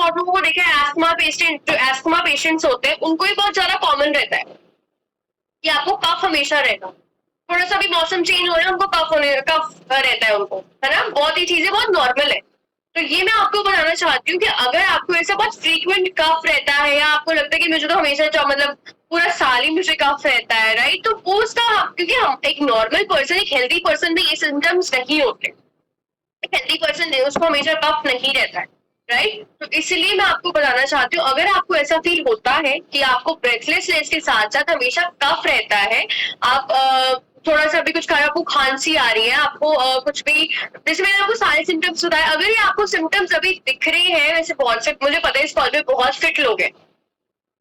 बहुत लोगों को देखा है एस्थमा पेशेंट्स होते हैं उनको ही बहुत ज्यादा कॉमन रहता है कि आपको कफ हमेशा रहेगा, थोड़ा सा भी मौसम चेंज हो रहा है उनको कफ रहता है उनको, है ना, बहुत ही चीजें बहुत नॉर्मल है। तो ये मैं आपको बताना चाहती हूँ कि अगर आपको ऐसा बहुत फ्रीक्वेंट कफ रहता है या आपको लगता है कि मुझे तो हमेशा मतलब पूरा साल ही मुझे कफ रहता है, राइट, तो वो उसका, क्योंकि हम एक नॉर्मल पर्सन, एक हेल्दी पर्सन में ये सिम्टम्स नहीं होते, एक हेल्दी पर्सन है उसको हमेशा कफ नहीं रहता है, राइट। तो इसलिए मैं आपको बताना चाहती हूँ अगर आपको ऐसा फील होता है कि आपको ब्रेथलेसनेस के साथ साथ हमेशा कफ रहता है, आप थोड़ा सा भी कुछ खा रहे, आपको खांसी आ रही है, आपको कुछ भी, जैसे मैंने आपको सारे सिम्टम्स बताए, अगर ये आपको सिम्टम्स अभी दिख रहे हैं, वैसे बहुत से मुझे पता है इस कॉल पे बहुत फिट लोग हैं,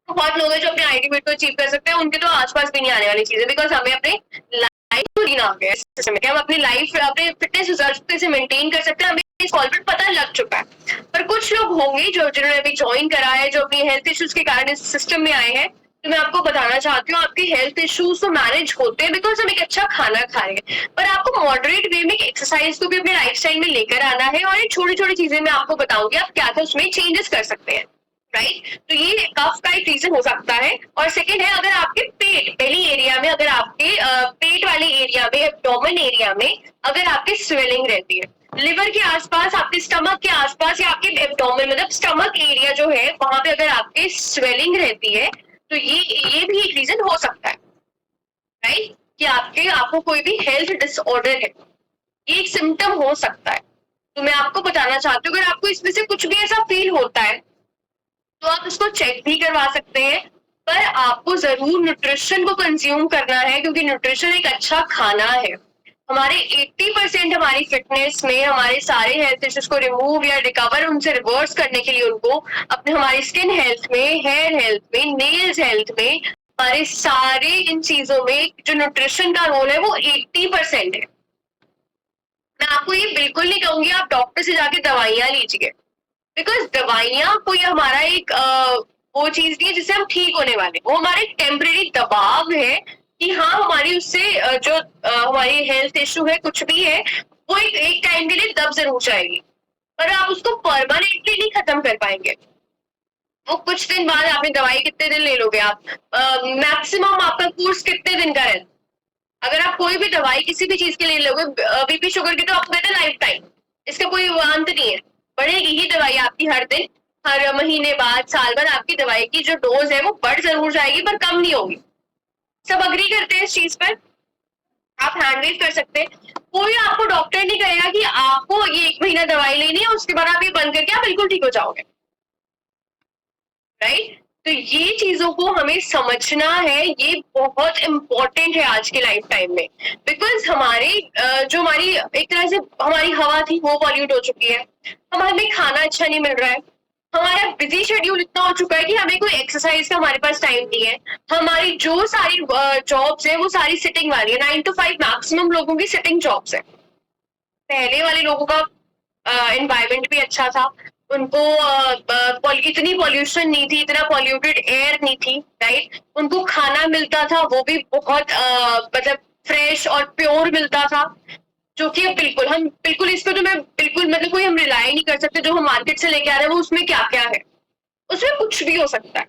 बहुत लोग हैं जो अपने आईटी को अचीव कर सकते हैं, उनके तो आसपास भी नहीं आने वाली चीजें, बिकॉज हमें अपने लाइफ को जीना आ गया सिस्टम में, हम अपनी लाइफ अपने फिटनेस रिजल्ट से मेंटेन कर सकते हैं, हमें इस कॉल पर पता लग चुका है। पर कुछ लोग होंगे जो जिन्होंने अभी ज्वाइन करा है, जो अपनी हेल्थ इश्यूज के कारण इस सिस्टम में आए हैं, तो मैं आपको बताना चाहती हूँ आपके हेल्थ इश्यूज तो मैनेज होते हैं बिकॉज हम एक अच्छा खाना खा रहे हैं, पर आपको मॉडरेट वे में एक्सरसाइज को भी अपने लाइफस्टाइल में लेकर आना है, और ये छोटी छोटी चीजें मैं आपको बताऊंगी आप क्या क्या उसमें चेंजेस कर सकते हैं, राइट। तो ये कफ का एक रीजन हो सकता है। और सेकेंड है अगर आपके पेट बेली एरिया में, अगर आपके पेट वाले एरिया में, एब्डोमेन एरिया में अगर आपकी स्वेलिंग रहती है, लिवर के आसपास, आपके स्टमक के आसपास या आपके एब्डोमेन मतलब स्टमक एरिया जो है वहां पे अगर आपके स्वेलिंग रहती है, तो ये भी एक रीजन हो सकता है, राइट, कि आपको कोई भी हेल्थ डिसऑर्डर है, ये एक सिम्टम हो सकता है। तो मैं आपको बताना चाहती हूँ अगर आपको इसमें से कुछ भी ऐसा फील होता है तो आप उसको चेक भी करवा सकते हैं, पर आपको जरूर न्यूट्रिशन को कंज्यूम करना है, क्योंकि न्यूट्रिशन एक अच्छा खाना है। हमारे 80% हमारी फिटनेस में, हमारे सारे हेल्थ इश्यूज को रिमूव या रिकवर उनसे रिवर्स करने के लिए उनको अपने, हमारी स्किन हेल्थ में, हेयर हेल्थ में, नेल्स हेल्थ में, हमारे सारे इन चीजों में जो न्यूट्रिशन का रोल है वो 80% है। मैं आपको ये बिल्कुल नहीं कहूंगी आप डॉक्टर से जाके दवाइयां लीजिए, बिकॉज दवाइयां कोई हमारा एक वो चीज नहीं है जिससे हम ठीक होने वाले, वो हमारा एक टेम्परेरी दबाव है कि हाँ हमारी उससे जो हमारी हेल्थ इश्यू है कुछ भी है वो एक टाइम के लिए दब जरूर जाएगी, पर आप उसको परमानेंटली नहीं खत्म कर पाएंगे। वो कुछ दिन बाद आपने दवाई कितने दिन ले लोगे आप, मैक्सिमम आपका कोर्स कितने दिन का है, अगर आप कोई भी दवाई किसी भी चीज के लिए लोगे, बीपी शुगर की तो आपको कहते हैं लाइफ टाइम, इसका कोई अंत नहीं है, बढ़ेगी ही दवाई आपकी हर दिन, हर महीने बाद, साल बाद आपकी दवाई की जो डोज है वो बढ़ जरूर जाएगी पर कम नहीं होगी। सब अग्री करते हैं इस चीज पर, आप हैंडवेव कर सकते हैं, कोई आपको डॉक्टर नहीं कहेगा कि आपको ये 1 महीना दवाई लेनी है उसके बाद आप ये बंद करके आप बिल्कुल ठीक हो जाओगे, राइट। तो ये चीजों को हमें समझना है, ये बहुत इंपॉर्टेंट है आज के लाइफ टाइम में, बिकॉज हमारे जो हमारी एक तरह से हमारी हवा थी वो पॉल्यूट हो चुकी है, हमें खाना अच्छा नहीं मिल रहा है, हमारा बिजी शेड्यूल इतना हो चुका है कि हमें कोई एक्सरसाइज का हमारे पास टाइम नहीं है, हमारी जो सारी जॉब्स है वो सारी सिटिंग वाली है, 9 to 5 मैक्सिमम लोगों की सिटिंग जॉब्स है। पहले वाले लोगों का एनवायरमेंट भी अच्छा था, उनको इतनी पॉल्यूशन नहीं थी, इतना पॉल्यूटेड एयर नहीं थी, राइट, उनको खाना मिलता था वो भी बहुत मतलब फ्रेश और प्योर मिलता था, जो कि बिल्कुल इस पे तो मैं बिल्कुल मतलब कोई हम रिलाई नहीं कर सकते, जो हम मार्केट से लेके आ रहे हैं वो उसमें क्या क्या है, उसमें कुछ भी हो सकता है।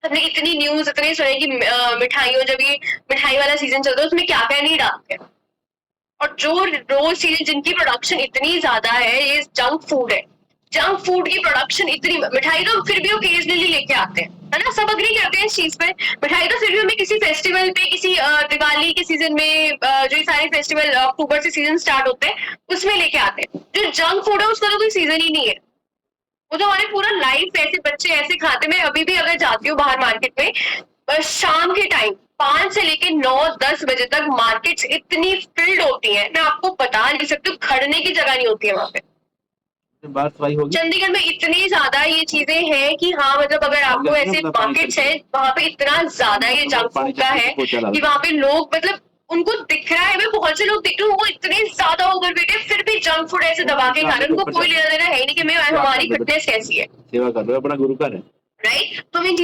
हमने इतनी न्यूज इतने सुने कि मिठाइयों, जब ये मिठाई वाला सीजन चलता है उसमें क्या क्या नहीं डालते, और जो रोज चीजें जिनकी प्रोडक्शन इतनी ज्यादा है, ये जंक फूड है, जंक फूड की प्रोडक्शन इतनी, मिठाई तो फिर भी ओकेजनली लेके आते हैं, है ना, सब अग्री करते हैं इस चीज पे, मिठाई तो फिर भी हमें किसी फेस्टिवल पे, किसी दिवाली के सीजन में, जो ये सारे फेस्टिवल अक्टूबर से सीजन स्टार्ट होते हैं उसमें लेके आते हैं। जो जंक फूड है उसका तो कोई सीजन ही नहीं है, वो तो हमारे पूरा लाइफ ऐसे बच्चे ऐसे खाते। मैं अभी भी अगर जाती हूँ बाहर मार्केट में, शाम के टाइम 5 से लेके 9-10 बजे तक मार्केट्स इतनी फिल्ड होती है, मैं आपको बता नहीं सकती, खड़ने की जगह नहीं होती है वहां पे। चंडीगढ़ में इतनी ज्यादा ये चीजें हैं कि हाँ मतलब अगर आपको ऐसे मार्केट्स है वहां पे इतना ज्यादा ये जंक फूड का है कि वहां पे लोग मतलब उनको दिख रहा है, मैं बहुत से लोग दिख रहे हैं वो इतने ज्यादा ओवरवेट है फिर भी जंक फूड ऐसे दबा के खा रहे हैं, उनको कोई लेना देना है नहीं कि मैं हमारी फिटनेस कैसी है, सेवा कर रहे हो, अपना गुरु का है, राइट। तो हम इन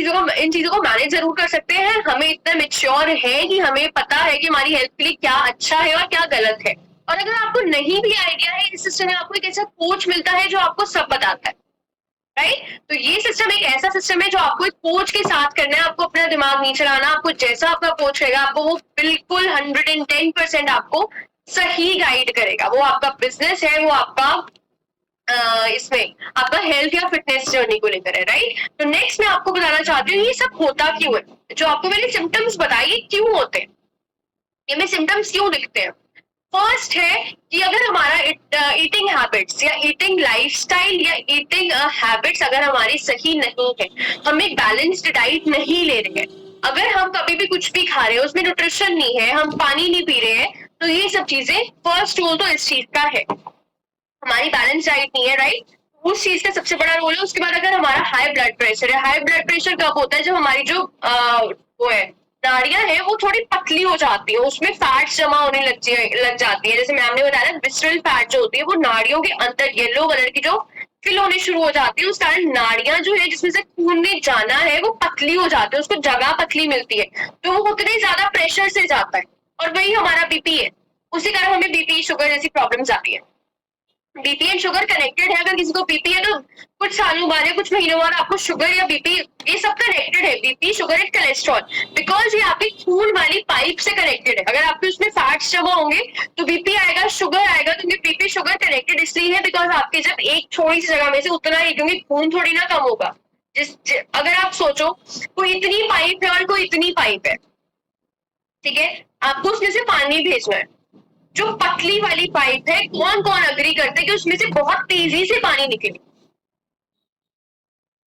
चीजों को मैनेज जरूर कर सकते हैं, हमें इतना मेच्योर है कि हमें पता है कि हमारी हेल्थ के लिए क्या अच्छा है और क्या गलत है। और अगर आपको नहीं भी आइडिया है, इस सिस्टम में आपको एक ऐसा कोच मिलता है जो आपको सब बताता है, राइट। तो ये सिस्टम एक ऐसा सिस्टम है जो आपको एक कोच के साथ करना है, आपको अपना दिमाग नहीं चलाना, आपको जैसा आपका कोच करेगा आपको वो बिल्कुल 110% आपको सही गाइड करेगा। वो आपका बिजनेस है, वो आपका इसमें आपका हेल्थ या फिटनेस जर्नी को लेकर है, राइट। तो नेक्स्ट मैं आपको बताना चाहती हूँ ये सब होता क्यों है, जो आपको मैंने सिम्टम्स बताए ये क्यों होते हैं, ये में सिम्टम्स क्यों दिखते हैं। फर्स्ट है कि अगर हमारा ईटिंग हैबिट्स या ईटिंग लाइफस्टाइल या ईटिंग हैबिट्स अगर हमारी सही नहीं है, हम एक बैलेंस्ड डाइट नहीं ले रहे हैं, अगर हम कभी भी कुछ भी खा रहे हैं उसमें न्यूट्रिशन नहीं है, हम पानी नहीं पी रहे हैं, तो ये सब चीजें फर्स्ट रोल तो इस चीज का है, हमारी बैलेंस डाइट नहीं है, राइट। उस चीज का सबसे बड़ा रोल है। उसके बाद अगर हमारा हाई ब्लड प्रेशर है, हाई ब्लड प्रेशर कब होता है, जब हमारी जो वो है नाड़ियां है वो थोड़ी पतली हो जाती है, उसमें फैट्स जमा होने लग जाती है, जैसे मैम ने बताया विसरल फैट जो होती है वो नाड़ियों के अंदर येलो कलर की जो फिल होने शुरू हो जाती है, उस कारण नाड़ियां जो है जिसमें से खून ने जाना है वो पतली हो जाती है, उसको जगह पतली मिलती है, तो वो उतने ज्यादा प्रेशर से जाता है, और वही हमारा बीपी है, उसी कारण हमें बीपी शुगर जैसी प्रॉब्लम्स आती है। बीपी एंड शुगर कनेक्टेड है, अगर किसी को बीपी है तो कुछ सालों बाद या कुछ महीनों बाद आपको शुगर या बीपी ये सब कनेक्टेड है, BP sugar and cholesterol, because ये आपकी खून वाली पाइप से कनेक्टेड है। अगर आपके उसमें फैट्स जमा होंगे तो बीपी आएगा, शुगर आएगा, तो बीपी शुगर कनेक्टेड इसलिए है बिकॉज आपके जब एक छोटी सी जगह में से उतना ही, क्योंकि खून थोड़ी ना कम होगा, अगर आप सोचो कोई इतनी पाइप है और कोई इतनी पाइप है, ठीक है, आपको उसमें से पानी भेजना है, जो पतली वाली पाइप है कौन कौन अग्री करते हैं कि उसमें से बहुत तेजी से पानी निकले,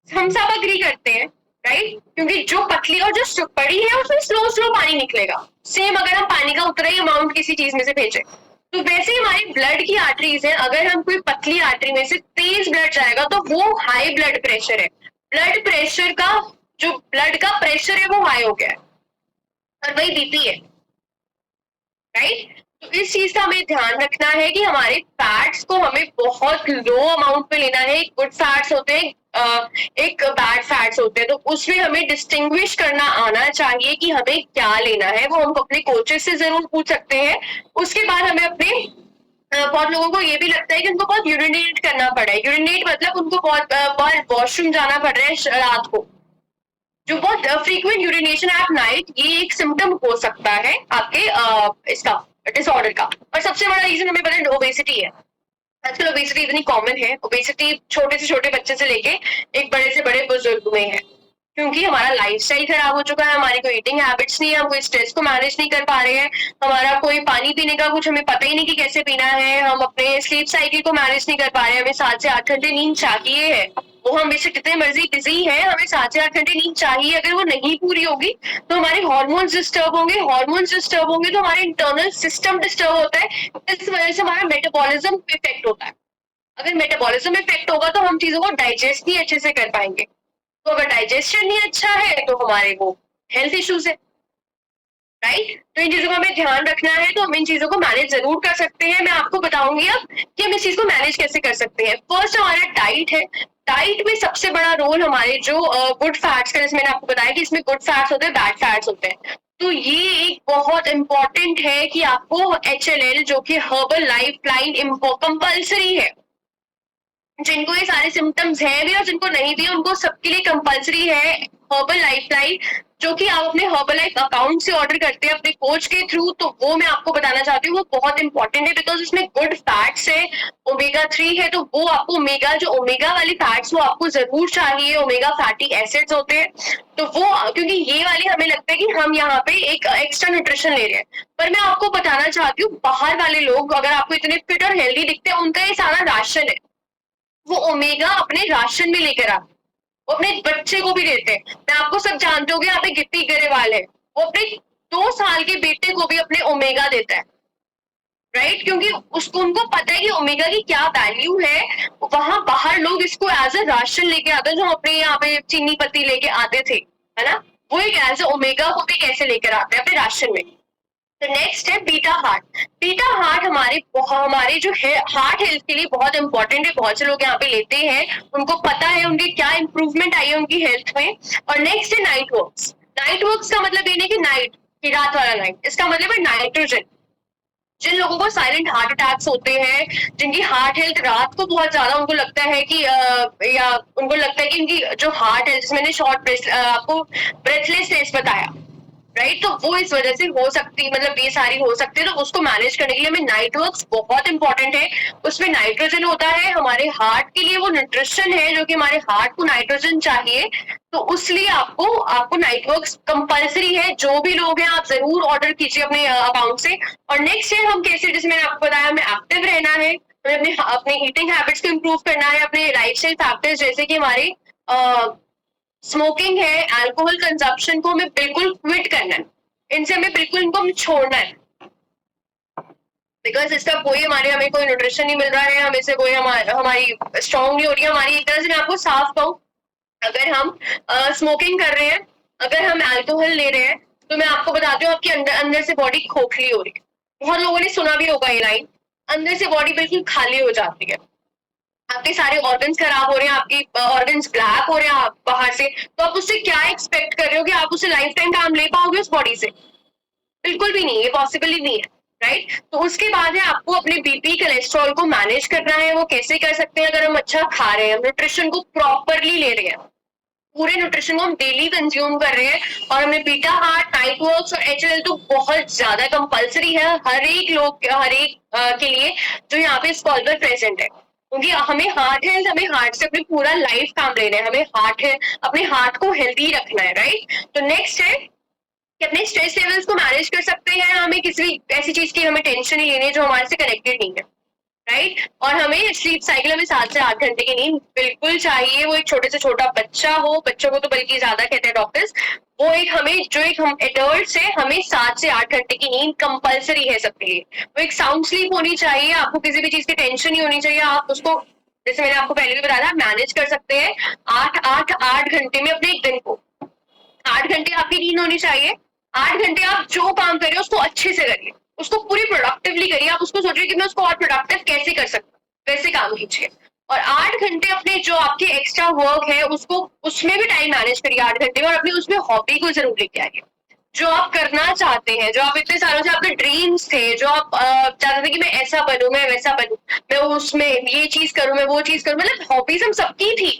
हम सब अग्री करते हैं, राइट, क्योंकि जो पतली और जो बड़ी है उसमें स्लो स्लो पानी निकलेगा। सेम अगर हम पानी का उतना ही अमाउंट किसी चीज में से भेजें, तो वैसे ही हमारी ब्लड की आर्टरीज है, अगर हम कोई पतली आर्टरी में से तेज ब्लड जाएगा तो वो हाई ब्लड प्रेशर है, ब्लड प्रेशर का जो ब्लड का प्रेशर है वो हाई हो गया है, और वही बीपी है, राइट। तो इस चीज का हमें ध्यान रखना है कि हमारे फैट्स को हमें बहुत लो अमाउंट पे लेना है, गुड फैट्स होते हैं, एक बैड फैट्स होते हैं, तो उसमें हमें डिस्टिंग्विश करना आना चाहिए कि हमें क्या लेना है, वो हम अपने कोचेस से जरूर पूछ सकते हैं। उसके बाद हमें अपने बहुत लोगों को ये भी लगता है कि उनको बहुत यूरिनेट करना पड़ा है, यूरिनेट मतलब उनको बहुत वॉशरूम जाना पड़ रहा है रात को, जो बहुत फ्रीक्वेंट यूरिनेशन एट नाइट, ये एक सिम्टम हो सकता है आपके इसका डिसऑर्डर का। और सबसे बड़ा रीजन हमें पता है ओबेसिटी है, आजकल ओबेसिटी इतनी कॉमन है, ओबेसिटी छोटे से छोटे बच्चे से लेके एक बड़े से बड़े बुजुर्ग में है, क्योंकि हमारा लाइफस्टाइल खराब हो चुका है, हमारी कोई ईटिंग हैबिट्स नहीं है, हम कोई स्ट्रेस को मैनेज नहीं कर पा रहे हैं, हमारा कोई पानी पीने का कुछ हमें पता ही नहीं कि कैसे पीना है, हम अपने स्लीप साइकिल को मैनेज नहीं कर पा रहे हैं, हमें 7 से 8 घंटे नींद चाहिए है, वो हम बेशक कितने मर्जी बिजी है, हमें 7 से 8 घंटे नींद चाहिए, अगर वो नहीं पूरी होगी तो हमारे हार्मोन्स डिस्टर्ब होंगे, हार्मोन्स डिस्टर्ब होंगे तो हमारे इंटरनल सिस्टम डिस्टर्ब होता है, इस वजह से हमारा मेटाबॉलिज्म इफेक्ट होता है, अगर मेटाबॉलिज्म इफेक्ट होगा तो हम चीजों को डाइजेस्ट नहीं अच्छे से कर पाएंगे, तो अगर डाइजेशन नहीं अच्छा है तो हमारे वो हेल्थ इश्यूज है, राइट। तो इन चीजों का हमें ध्यान रखना है, तो हम इन चीजों को मैनेज जरूर कर सकते हैं। मैं आपको बताऊंगी अब कि हम इस चीज को मैनेज कैसे कर सकते हैं। फर्स्ट हमारा डाइट है, डाइट में सबसे बड़ा रोल हमारे जो गुड फैट्स का, जैसे मैंने आपको बताया कि इसमें गुड फैट्स होते हैं, बैड फैट्स होते हैं, तो ये एक बहुत इंपॉर्टेंट है कि आपको HLL जो कि हर्बल लाइफ लाइन कंपल्सरी है, जिनको ये सारे सिम्टम्स हैं भी और जिनको नहीं भी, उनको सबके लिए कंपल्सरी है हर्बल लाइफ लाइन, जो कि आप अपने हर्बल लाइफ अकाउंट से ऑर्डर करते हैं अपने कोच के थ्रू, तो वो मैं आपको बताना चाहती हूँ, वो बहुत इंपॉर्टेंट है बिकॉज उसमें गुड फैट्स है, ओमेगा 3 है, तो वो आपको ओमेगा जो ओमेगा वाली फैट्स वो आपको जरूर चाहिए, ओमेगा फैटी एसिड्स होते हैं, तो वो क्योंकि ये वाली हमें लगता है कि हम यहाँ पे एक एक्स्ट्रा न्यूट्रिशन ले रहे हैं, पर मैं आपको बताना चाहती हूँ बाहर वाले लोग अगर आपको इतने फिट और हेल्दी दिखते हैं, उनका ये सारा राशन है, वो ओमेगा अपने राशन में लेकर आते, वो अपने बच्चे को भी देते हैं। मैं आपको सब जानते होंगे, यहाँ पे गिप्पी गरेवाल है, वो अपने 2 साल के बेटे को भी अपने ओमेगा देता है, राइट, क्योंकि उसको उनको पता है कि ओमेगा की क्या वैल्यू है। वहां बाहर लोग इसको एज ए राशन लेके आते हैं, जो अपने यहाँ पे चीनी पत्ती लेके आते थे, है ना, वो एक एज ए ओमेगा को भी कैसे लेकर आते हैं अपने राशन में। तो नेक्स्ट है बीटा हार्ट। बीटा हार्ट हमारे जो है हार्ट हेल्थ के लिए बहुत इंपॉर्टेंट है, बहुत से लोग यहाँ पे लेते हैं, उनको पता है उनके क्या इंप्रूवमेंट आई है उनकी हेल्थ में। और नेक्स्ट है नाइट वर्क्स। नाइट वर्क्स का मतलब ये नहीं कि नाइट, कि रात वाला नाइट, इसका मतलब है नाइट्रोजन। जिन लोगों को साइलेंट हार्ट अटैक्स होते हैं, जिनकी हार्ट हेल्थ रात को बहुत ज्यादा उनको लगता है कि या उनको लगता है कि उनकी जो हार्ट हेल्थ, जिसमें मैंने शॉर्ट आपको ब्रेथलेसनेस बताया, राइट, तो वो इस वजह से हो सकती, मतलब ये सारी हो सकती है। तो उसको मैनेज करने के लिए हमें नाइट वर्क्स बहुत इंपॉर्टेंट है। उसमें नाइट्रोजन होता है, हमारे हार्ट के लिए वो न्यूट्रिशन है जो कि हमारे हार्ट को नाइट्रोजन चाहिए, तो उसलिए आपको नाइट वर्क्स कंपल्सरी है। जो भी लोग हैं आप जरूर ऑर्डर कीजिए अपने अकाउंट से। और नेक्स्ट है, हम कैसे, जैसे मैंने आपको बताया, हमें एक्टिव रहना है, हमें अपने ईटिंग हैबिट्स को इम्प्रूव करना है, अपने लाइफस्टाइल फैक्टर्स जैसे कि हमारे स्मोकिंग है, अल्कोहल कंजप्शन को हमें बिल्कुल क्विट करना है, इनसे हमें बिल्कुल इनको छोड़ना है, बिकॉज इसका कोई हमें कोई न्यूट्रिशन नहीं मिल रहा है, हमें से कोई हमारी स्ट्रॉन्ग नहीं हो रही है हमारी। एक तरह से मैं आपको साफ कहूँ, अगर हम स्मोकिंग कर रहे हैं, अगर हम अल्कोहल ले रहे हैं, तो मैं आपको बताती हूँ आपके अंदर से बॉडी खोखली हो रही है। बहुत लोगों ने सुना भी होगा ये लाइन, अंदर से बॉडी बिल्कुल खाली हो जाती है, आपके सारे ऑर्गन्स खराब हो रहे हैं, आपके ऑर्गन्स ब्लैक हो रहे हैं आप बाहर से, तो आप उससे क्या एक्सपेक्ट कर रहे हो कि आप उससे लाइफ टाइम काम ले पाओगे उस बॉडी से? बिल्कुल भी नहीं, ये पॉसिबल ही नहीं है, राइट। तो उसके बाद है आपको अपने बीपी कोलेस्ट्रॉल को मैनेज करना है। वो कैसे कर सकते हैं? अगर हम अच्छा खा रहे हैं, न्यूट्रिशन को प्रॉपरली ले रहे हैं, पूरे न्यूट्रिशन को हम डेली कंज्यूम कर रहे हैं, और हमें बीटा हार्ट, नाइट वर्क्स और एचएल तो बहुत ज्यादा कंपलसरी है हर एक लोग, हर एक के लिए जो यहाँ पे इस कॉल पर प्रेजेंट है, क्योंकि हमें हार्ट से अपनी पूरा लाइफ काम लेना है, हमें अपने हार्ट को हेल्दी रखना है, राइट। तो नेक्स्ट है कि अपने स्ट्रेस लेवल्स को मैनेज कर सकते हैं, हमें किसी ऐसी चीज की हमें टेंशन नहीं लेनी है जो हमारे से कनेक्टेड नहीं है, राइट। और हमें स्लीप साइकिल, हमें 7 से 8 घंटे की नींद बिल्कुल चाहिए। वो एक छोटे से छोटा बच्चा हो, बच्चों को तो बल्कि ज्यादा कहते हैं डॉक्टर्स, वो एक हम एडल्ट्स है, हमें 7 से 8 घंटे की नींद कंपलसरी है सबके लिए। वो एक साउंड स्लीप होनी चाहिए, आपको किसी भी चीज की टेंशन नहीं होनी चाहिए, आप उसको, जैसे मैंने आपको पहले भी बताया था, मैनेज कर सकते हैं 8 घंटे में अपने एक दिन को। 8 घंटे आपकी नींद होनी चाहिए, 8 घंटे आप जो काम कर रहे हो उसको अच्छे से करिए, उसको पूरी प्रोडक्टिवली करिए। आप उसको सोचिए कि मैं उसको और प्रोडक्टिव कैसे कर सकता हूँ, वैसे काम कीजिए। और 8 घंटे अपने जो आपके एक्स्ट्रा वर्क है उसको, उसमें भी टाइम मैनेज करिए 8 घंटे में, और अपनी उसमें हॉबी को जरूर लेके आइए, जो आप करना चाहते हैं, जो आप इतने सालों से आपके ड्रीम्स थे, जो आप चाहते थे कि मैं ऐसा बनूं, मैं वैसा बनूं, मैं उसमें ये चीज करूं, मैं वो चीज करूं, मतलब हॉबीज हम सबकी थी,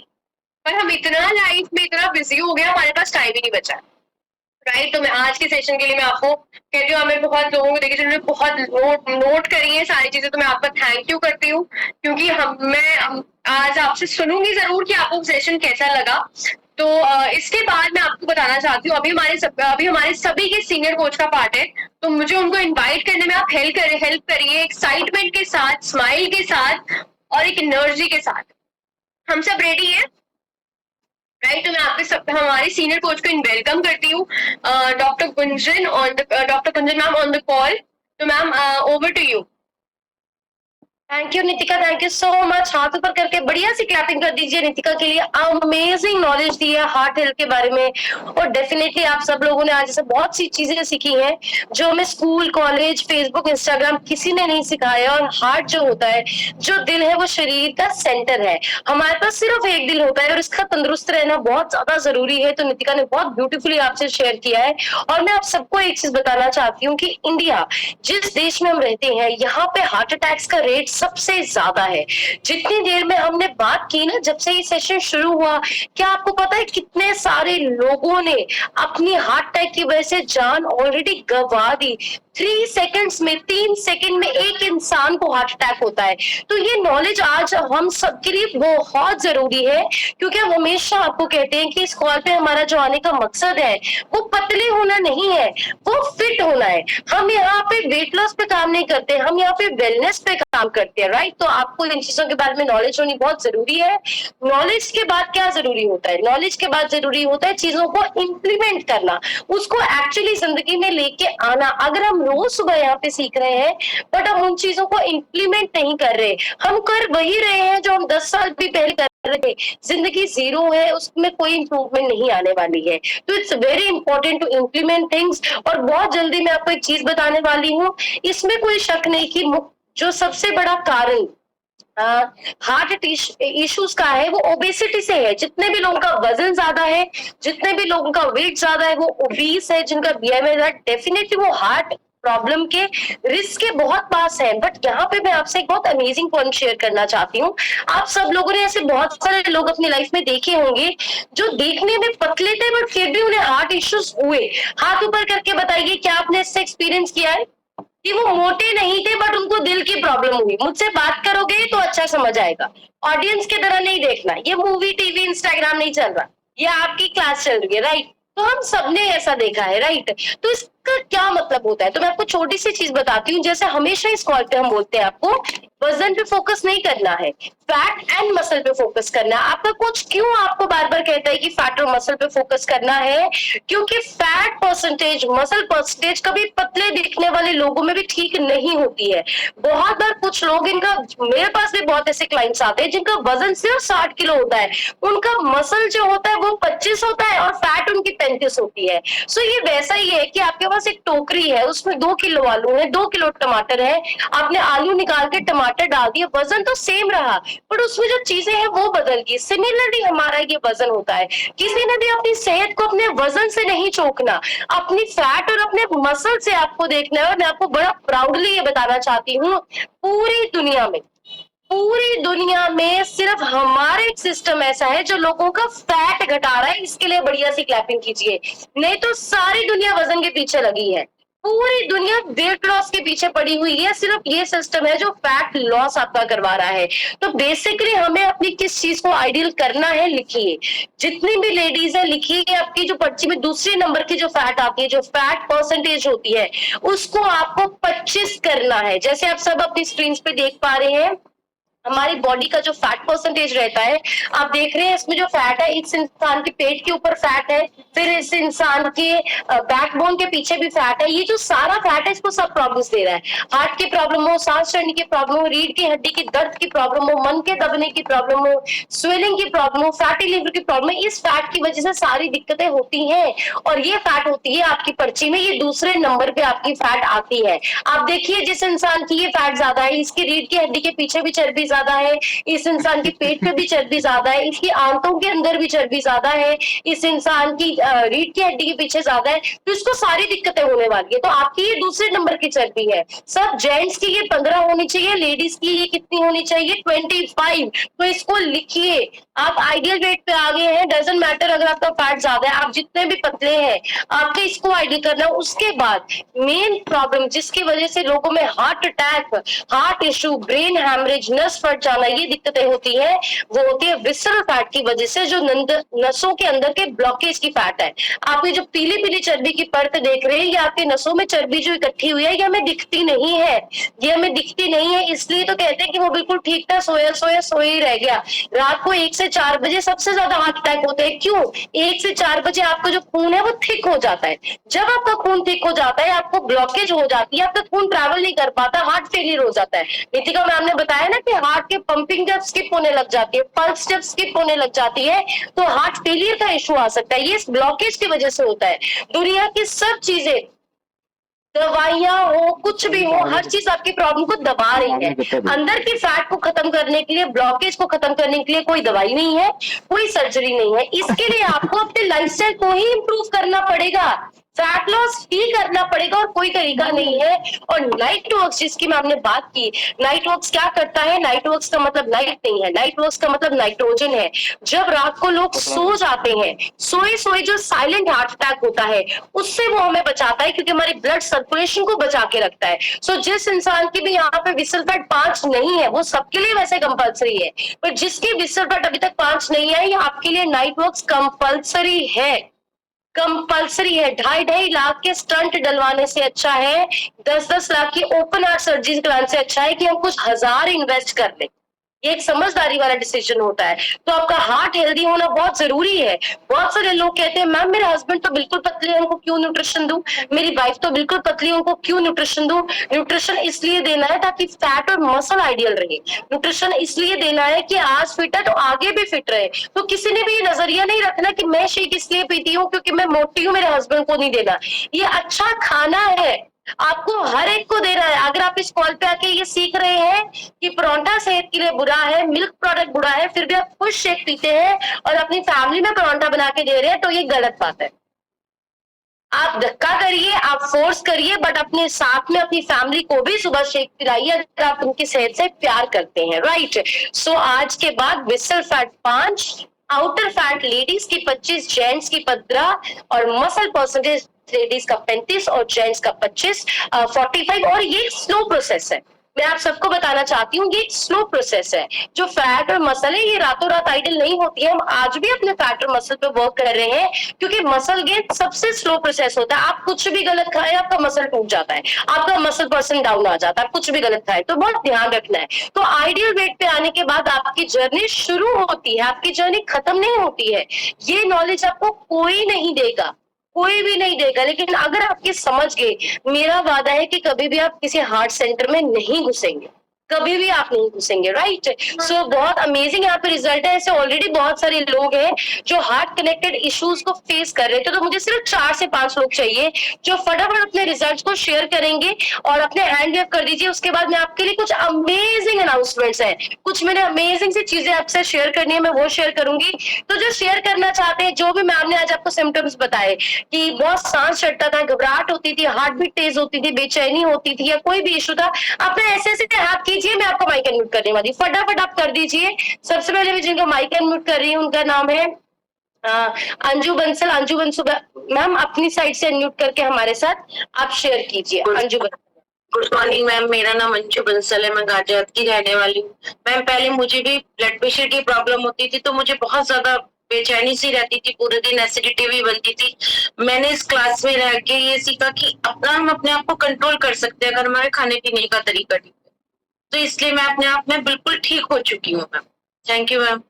पर हम इतना लाइफ में इतना बिजी हो गया, हमारे पास टाइम ही नहीं बचा, राइट। तो मैं आज के सेशन के लिए मैं आपको कहती हूँ, हमें बहुत लोगों को देखिए जिन्होंने बहुत नोट करी है सारी चीजें, तो मैं आपका थैंक यू करती हूँ, क्योंकि मैं आज आपसे सुनूंगी जरूर कि आपको सेशन कैसा लगा। तो इसके बाद मैं आपको बताना चाहती हूँ, अभी हमारे सभी के सीनियर कोच का पार्ट है, तो मुझे उनको इन्वाइट करने में आप हेल्प करिए, एक्साइटमेंट के साथ, स्माइल के साथ और एक एनर्जी के साथ। हम सब रेडी है, राइट। तो मैं हमारे सीनियर कोच को वेलकम करती हूँ, doctor Gunjan ma'am on the call. तो ma'am, over to you. Thank you Nitika, thank you so much. हाथ ऊपर करके बढ़िया सी क्लैपिंग कर दीजिए नितिका के लिए। अमेजिंग नॉलेज दी है हार्ट हेल्थ के बारे में, और डेफिनेटली आप सब लोगों ने आज ऐसे बहुत सी चीजें सीखी हैं जो हमें स्कूल, कॉलेज, फेसबुक, इंस्टाग्राम किसी ने नहीं सिखाया। और हार्ट जो होता है, जो दिल है, वो शरीर का सेंटर है। हमारे पास सिर्फ एक दिल होता है और इसका तंदुरुस्त रहना बहुत ज्यादा जरूरी है। तो नितिका ने बहुत ब्यूटीफुली आपसे शेयर किया है। और मैं आप सबको एक चीज बताना चाहती हूँ कि इंडिया जिस देश में हम रहते हैं, यहाँ पे हार्ट अटैक्स का रेट सबसे ज्यादा है। जितनी देर में हमने बात की ना, जब से ये सेशन शुरू हुआ, क्या आपको पता है कितने सारे लोगों ने अपनी हार्ट अटैक की वजह से जान ऑलरेडी गंवा दी? 3 सेकंड्स में, 3 सेकंड में एक इंसान को हार्ट अटैक होता है। तो ये नॉलेज आज हम सबके लिए बहुत जरूरी है, क्योंकि हम हमेशा आपको कहते हैं कि इस कॉल पे हमारा जो आने का मकसद है वो पतले होना नहीं है, वो फिट होना है। हम यहाँ पे वेट लॉस पे काम नहीं करते, हम यहाँ पे वेलनेस पे काम करते हैं, राइट। तो आपको इन चीजों के बारे में नॉलेज होनी बहुत जरूरी है। नॉलेज के बाद क्या जरूरी होता है? नॉलेज के बाद जरूरी होता है चीजों को इम्प्लीमेंट करना, उसको एक्चुअली जिंदगी में लेके आना। अगर हम रोज सुबह यहाँ पे सीख रहे हैं बट हम उन चीजों को इम्प्लीमेंट नहीं कर रहे, हम कर वही रहे हैं जो हम 10 साल भी पहले कर रहे, जिंदगी जीरो है, उसमें कोई इंप्रूवमेंट नहीं आने वाली है। तो it's very important to implement things. और बहुत जल्दी मैं आपको एक चीज बताने वाली हूँ, इसमें कोई शक नहीं कि जो सबसे बड़ा कारण हार्ट इश्यूज का है वो ओबेसिटी से है। जितने भी लोगों का वजन ज्यादा है, जितने भी लोगों का वेट ज्यादा है, वो ओबीस है, जिनका बीएमआई है, डेफिनेटली वो हार्ट प्रॉब्लम के रिस्क के बहुत पास है। बट यहाँ पे मैं आपसे एक बहुत अमेजिंग पॉइंट शेयर करना चाहती हूँ। आप सब लोगों ने ऐसे बहुत सारे लोग अपनी लाइफ में देखे होंगे जो देखने में पतले थे बट फिर भी उन्हें हार्ट इश्यूज हुए। हाथ ऊपर करके बताइए क्या आपने इससे एक्सपीरियंस किया है कि वो मोटे नहीं थे बट उनको दिल की प्रॉब्लम हुई। मुझसे बात करोगे तो अच्छा समझ आएगा। ऑडियंस की तरह नहीं देखना, ये मूवी टीवी इंस्टाग्राम नहीं चल रहा, ये आपकी क्लास चल रही है, राइट? तो हम सबने ऐसा देखा है, राइट? तो इसका क्या मतलब होता है? तो मैं आपको छोटी सी चीज बताती हूँ। जैसे हमेशा इस कॉल पे हम बोलते हैं आपको वजन पे फोकस नहीं करना है, फैट एंड मसल पे फोकस करना है। आपका कोच क्यों आपको बार बार कहता है कि फैट और मसल पे फोकस करना है? क्योंकि फैट परसेंटेज, मसल परसेंटेज कभी पतले दिखने वाले लोगों में भी ठीक नहीं होती है। बहुत बार कुछ लोग, इनका, मेरे पास भी बहुत ऐसे क्लाइंट्स आते हैं जिनका वजन सिर्फ 60 किलो होता है, उनका मसल जो होता है वो 25 होता है और फैट उनकी 35 होती है। सो ये वैसा ही है कि आपके पास एक टोकरी है, उसमें 2 किलो आलू है, 2 किलो टमाटर है, आपने आलू निकाल के टमाटर डाल दिया, वजन तो सेम रहा पर उसमें जो चीजें हैं वो बदल गई। सिमिलरली हमारा ये वजन होता है। किसी ने भी अपनी सेहत को अपने वजन से नहीं चोकना, अपनी फैट और अपने मसल से आपको देखना है। और मैं आपको बड़ा प्राउडली ये बताना चाहती हूँ, पूरी दुनिया में सिर्फ हमारा एक सिस्टम ऐसा है जो लोगों का फैट घटा रहा है। इसके लिए बढ़िया सी क्लैपिंग कीजिए। नहीं तो सारी दुनिया वजन के पीछे लगी है, पूरी दुनिया वेट लॉस के पीछे पड़ी हुई है। सिर्फ ये सिस्टम है जो फैट लॉस आपका करवा रहा है। तो बेसिकली हमें अपनी किस चीज को आइडियल करना है, लिखिए। जितनी भी लेडीज है लिखिए, आपकी जो पर्ची में दूसरे नंबर की जो फैट आती है, जो फैट परसेंटेज होती है, उसको आपको 25 करना है। जैसे आप सब अपनी स्क्रीन पे देख पा रहे हैं, हमारी बॉडी का जो फैट परसेंटेज रहता है, आप देख रहे हैं इसमें जो फैट है, इस इंसान के पेट के ऊपर फैट है, फिर इस इंसान के बैकबोन के पीछे भी फैट है। ये जो सारा फैट है इसको सब प्रॉब्लम्स दे रहा है। हार्ट की प्रॉब्लम हो, सांस चढ़ने की प्रॉब्लम हो, रीढ़ की हड्डी की दर्द की प्रॉब्लम हो, मन के दबने की प्रॉब्लम हो, स्वेलिंग की प्रॉब्लम हो, फैटी लिवर की प्रॉब्लम है, इस फैट की वजह से सारी दिक्कतें होती हैं। और ये फैट होती है आपकी पर्ची में, ये दूसरे नंबर पे आपकी फैट आती है। आप देखिए जिस इंसान की ये फैट ज्यादा है, इसकी रीढ़ की हड्डी के पीछे भी चर्बी ज्यादा है, इस इंसान के पेट पे भी चर्बी ज्यादा है, इसकी आंतों के अंदर भी चर्बी ज्यादा है, इस इंसान की रीढ़ की हड्डी के पीछे ज्यादा है, तो इसको सारी दिक्कतें होने वाली है। तो आपकी ये दूसरे नंबर की चर्बी है। सब जेंट्स की ये 15 होनी चाहिए, लेडीज की ये कितनी होनी चाहिए? 25। तो इसको लिखिए। आप आइडियल वेट पे आ गए हैं, डजंट मैटर अगर आपका फैट ज्यादा है, आप जितने भी पतले हैं, आपके इसको आइडियल करना। उसके बाद मेन प्रॉब्लम जिसकी वजह से लोगों में heart attack, heart issue, brain haemorrhage, नस फट जाना, ये दिक्कतें होती है, वो होती है विसरल फैट की वजह से, जो नसों के अंदर के ब्लॉकेज की फैट है। आप ये जो पीली पीली चर्बी की परत देख रहे हैं, ये आपके नसों में चर्बी जो इकट्ठी हुई है, ये हमें दिखती नहीं है। ये हमें दिखती नहीं है, इसलिए तो कहते हैं कि वो बिल्कुल ठीक था, सोया सोया सोया ही रह गया। रात को 1 से 4 बजे सबसे ज्यादा हार्ट अटैक होते हैं। क्यों? 1 से 4 बजे आपका जो खून है वो थिक हो जाता है। जब आपका खून थिक हो जाता है, आपको ब्लॉकेज हो जाती है, आपका खून ट्रैवल नहीं कर पाता, हार्ट फेलियर हो जाता है। नितिका मैम ने बताया ना कि हार्ट के पंपिंग जब स्किप होने लग जाती है, पल्स जब स्किप होने लग जाती है, तो हार्ट फेलियर का इश्यू आ सकता है। ये इस ब्लॉकेज की वजह से होता है। दुनिया की सब चीजें, दवाइयां हो, कुछ भी हो, हर चीज आपकी प्रॉब्लम को दबा रही है। अंदर की फैट को खत्म करने के लिए, ब्लॉकेज को खत्म करने के लिए कोई दवाई नहीं है, कोई सर्जरी नहीं है। इसके लिए आपको अपने लाइफस्टाइल को ही इंप्रूव करना पड़ेगा, फैट लॉस ही करना पड़ेगा, और कोई तरीका नहीं है। और नाइट वर्क्स जिसकी मैं आपने बात की, नाइट वर्क्स क्या करता है? नाइट वर्क्स का मतलब नाइट नहीं है, नाइट वर्क्स का मतलब नाइट्रोजन है। जब रात को लोग सो जाते हैं, सोए सोए जो साइलेंट हार्ट अटैक होता है, उससे वो हमें बचाता है, क्योंकि हमारी ब्लड सर्कुलेशन को बचा के रखता है। सो जिस इंसान की भी यहाँ पे विसल फैट 5 नहीं है, वो सबके लिए वैसे कंपल्सरी है, पर जिसकी विसल फैट अभी तक 5 नहीं है, ये आपके लिए नाइट वर्क्स कंपल्सरी है। कंपल्सरी है। 2.5 लाख के स्टंट डलवाने से अच्छा है, 10-10 लाख की ओपन हार्ट सर्जरी कराने से अच्छा है कि हम कुछ हजार इन्वेस्ट कर लें। ये एक समझदारी वाला डिसीजन होता है। तो आपका हार्ट हेल्दी होना बहुत जरूरी है। बहुत सारे लोग कहते हैं मैम मेरे हस्बैंड तो बिल्कुल पतले हैं, उनको क्यों न्यूट्रिशन दूं? मेरी वाइफ तो बिल्कुल पतली है, उनको क्यों न्यूट्रिशन दूं? न्यूट्रिशन इसलिए देना है ताकि फैट और मसल आइडियल रहे। न्यूट्रिशन इसलिए देना है कि आज फिट है तो आगे भी फिट रहे। तो किसी ने भी ये नजरिया नहीं रखना कि मैं शेक इसलिए पीती हूँ क्योंकि मैं मोटी हूँ, मेरे हस्बैंड को नहीं देना। ये अच्छा खाना है, आपको हर एक को दे रहा है। अगर आप इस कॉल पे आके ये सीख रहे हैं कि परोंठा सेहत के लिए बुरा है, मिल्क प्रोडक्ट बुरा है, फिर भी आप खुद शेक पीते हैं और अपनी फैमिली में परोंठा बना के दे रहे हैं, तो ये गलत बात है। आप धक्का करिए, आप फोर्स करिए, बट अपने साथ में अपनी फैमिली को भी सुबह शेक पिलाइए अगर आप उनकी सेहत से प्यार करते हैं, राइट। सो आज के बाद whistle fat 5, outer fat ladies की 25, जेंट्स की 15 और मसल परसेंटेज लेडीज का 35 और जेंट्स का 25, 45। और ये स्लो प्रोसेस है, मैं आप सबको बताना चाहती हूँ, ये एक स्लो प्रोसेस है। जो फैट और मसल है ये रातों रात आइडल नहीं होती है। हम आज भी अपने फैट और मसल पे वर्क कर रहे हैं, क्योंकि मसल गेन सबसे स्लो प्रोसेस होता है। आप कुछ भी गलत खाएं आपका मसल टूट जाता है, आपका मसल पर्सन डाउन आ जाता है, कुछ भी गलत खाएं तो बहुत ध्यान रखना है। तो आइडियल वेट पे आने के बाद आपकी जर्नी शुरू होती है, आपकी जर्नी खत्म नहीं होती है। ये नॉलेज आपको कोई नहीं देगा, कोई भी नहीं देगा, लेकिन अगर आप ये समझ गए, मेरा वादा है कि कभी भी आप किसी हार्ट सेंटर में नहीं घुसेंगे, कभी भी आप नहीं घुसेंगे, राइट। सो बहुत अमेजिंग यहाँ पे रिजल्ट है। ऐसे ऑलरेडी बहुत सारे लोग हैं जो हार्ट कनेक्टेड इश्यूज को फेस कर रहे थे, तो मुझे सिर्फ 4 से 5 लोग चाहिए जो फटाफट अपने रिजल्ट को शेयर करेंगे और अपने हैंड वेव कर दीजिए। उसके बाद मैं आपके लिए कुछ अमेजिंग अनाउंसमेंट्स है, कुछ मैंने अमेजिंग सी चीजें आपसे शेयर करनी है, मैं वो शेयर करूंगी। तो जो शेयर करना चाहते हैं, जो भी मैम ने आज आपको सिम्टम्स बताए कि बहुत सांस चढ़ता था, घबराहट होती थी, हार्ट बीट तेज होती थी, बेचैनी होती थी, या कोई भी इशू था, अपने ऐसे ऐसे हाथ कीजिए, मैं आपको माइक अनम्यूट करने वाली, फटाफट आप कर दीजिए। सबसे पहले मैं जिनको माइक अनम्यूट कर रही हूँ उनका नाम है अंजू बंसल। अंजू बंसु मैम अपनी साइड से अनम्यूट करके हमारे साथ आप शेयर कीजिए। Anju Bansal. Good morning ma'am, मेरा नाम अंशु बंसल है, मैं गाजियाबाद की रहने वाली हूँ। मैम पहले मुझे भी ब्लड प्रेशर की प्रॉब्लम होती थी, तो मुझे बहुत ज्यादा बेचैनी सी रहती थी, पूरे दिन एसिडिटी भी बनती थी। मैंने इस क्लास में रह के ये सीखा कि अपना हम अपने आप को कंट्रोल कर सकते हैं अगर हमारे खाने पीने का तरीका ठीक है। तो इसलिए मैं अपने आप में बिल्कुल ठीक हो चुकी हूँ ma'am. Thank you ma'am.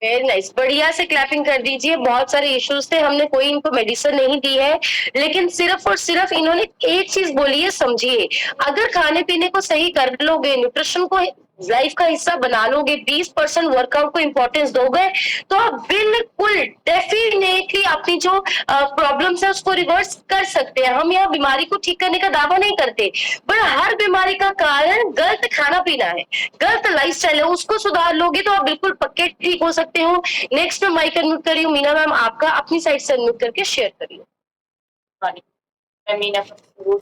Very nice, बढ़िया से क्लैपिंग कर दीजिए। बहुत सारे इश्यूज थे, हमने कोई इनको मेडिसिन नहीं दी है, लेकिन सिर्फ और सिर्फ इन्होंने एक चीज बोली है, समझिए। अगर खाने पीने को सही कर लोगे, न्यूट्रिशन को लाइफ का हिस्सा बना लोगे, 20% वर्कआउट को इंपॉर्टेंस दोगे, तो आप बिल्कुल डेफिनेटली अपनी जो प्रॉब्लम्स है उसको रिवर्स कर सकते हैं। हम यहाँ बीमारी को ठीक करने का दावा नहीं करते, पर हर बीमारी का कारण गलत खाना पीना है, गलत लाइफस्टाइल है। उसको सुधार लोगे तो आप बिल्कुल पक्के ठीक हो सकते हो। नेक्स्ट में माइक अनम्यूट करी हूँ मीना मैम, आपका अपनी साइड से अनम्यूट करके शेयर करिए। मैं मीना,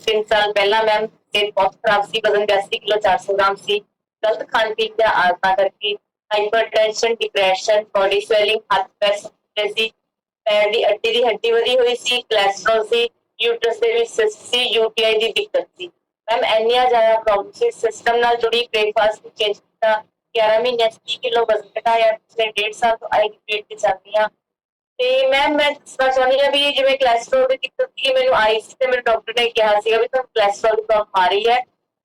3 साल पहला मैम पेट बहुत खराब सी, वजन 82 किलो 400 ग्राम सी, गलत खान पीन की आदत करके हाइपरटेंशन, डिप्रेशन, बॉडी स्वेलिंग, हाथ पैर जैसी पैर दी अड्डी दी हड्डी वधी हुई सी, कोलेस्ट्रॉल सी, यूट्रस ਦੇ ਵਿੱਚ ਸਿਸਟ ਸੀ, यूटीआई ਦੀ ਦਿੱਕਤ ਸੀ। ਮੈਮ ਇੰਨੀਆਂ ਜ਼ਿਆਦਾ ਪ੍ਰੋਬਲਮ ਸੀ, ਸਿਸਟਮ ਨਾਲ ਜੁੜੀ ਬ੍ਰੇਕਫਾਸਟ ਚੇਂਜ ਕੀਤਾ, 11 ਮਹੀਨਿਆਂ 'ਚ 30 ਕਿਲੋ ਵਜ਼ਨ ਘਟਾਇਆ, ਪਿਛਲੇ 1.5 ਸਾਲ ਤੋਂ ਆਈ ਪੇਟ ਤੇ ਚੱਲਦੀ ਆ। ਤੇ ਮੈਮ ਮੈਂ ਦੱਸਣਾ ਚਾਹੁੰਦੀ ਹਾਂ ਵੀ ਜਿਵੇਂ ਕੋਲੇਸਟ੍ਰੋਲ ਦੀ ਦਿੱਕਤ ਸੀ ਮੈਨੂੰ ਆਈ ਸੀ, ਤੇ ਮੈਨੂੰ ਡਾਕਟਰ ਨੇ ਕਿਹਾ ਸੀਗਾ ਵੀ ਤੁਹਾਨੂੰ ਕੋਲੇਸਟ੍ਰੋਲ ਦੀ ਪ੍ਰੋਬਲਮ ਆ ਰਹੀ ਹੈ,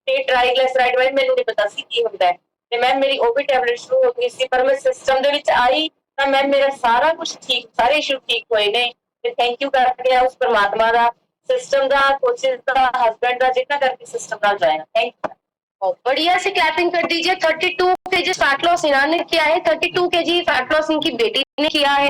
ਤੇ ਟ੍ਰਾਈਗਲਾਈਸਰਾਈਡ ਵਾਈਜ਼ ਮੈਨੂੰ ਨਹੀਂ ਪਤਾ ਸੀ ਕੀ ਹੁੰਦਾ ਹੈ। ਤੇ ਮੈਮ ਮੇਰੀ ਉਹ ਵੀ ਟੈਬਲੇਟ ਸ਼ੁਰੂ ਹੋ ਗਈ ਸੀ, ਪਰ ਮੈਂ ਸਿਸਟਮ ਦੇ ਵਿੱਚ ਆਈ ਤਾਂ ਮੈਮ ਮੇਰਾ ਸਾਰਾ ਕੁਝ ਠੀਕ, ਸਾਰੇ ਇਸ਼ੂ ਠੀਕ ਹੋਏ ਨੇ। ਤੇ ਥੈਂਕ ਯੂ ਕਰਦੇ ਆ ਉਸ परमात्मा ਦਾ, सिस्टम ਦਾ, कोचेस ਦਾ, हस्बैंड ਦਾ, जितना करके सिस्टम ਨਾਲ जाएगा। Thank you. बढ़िया से क्लैपिंग कर दीजिए। 32 केजी फैट लॉस इन्होंने ने किया है, 32 केजी फैट लॉस इनकी बेटी ने किया है।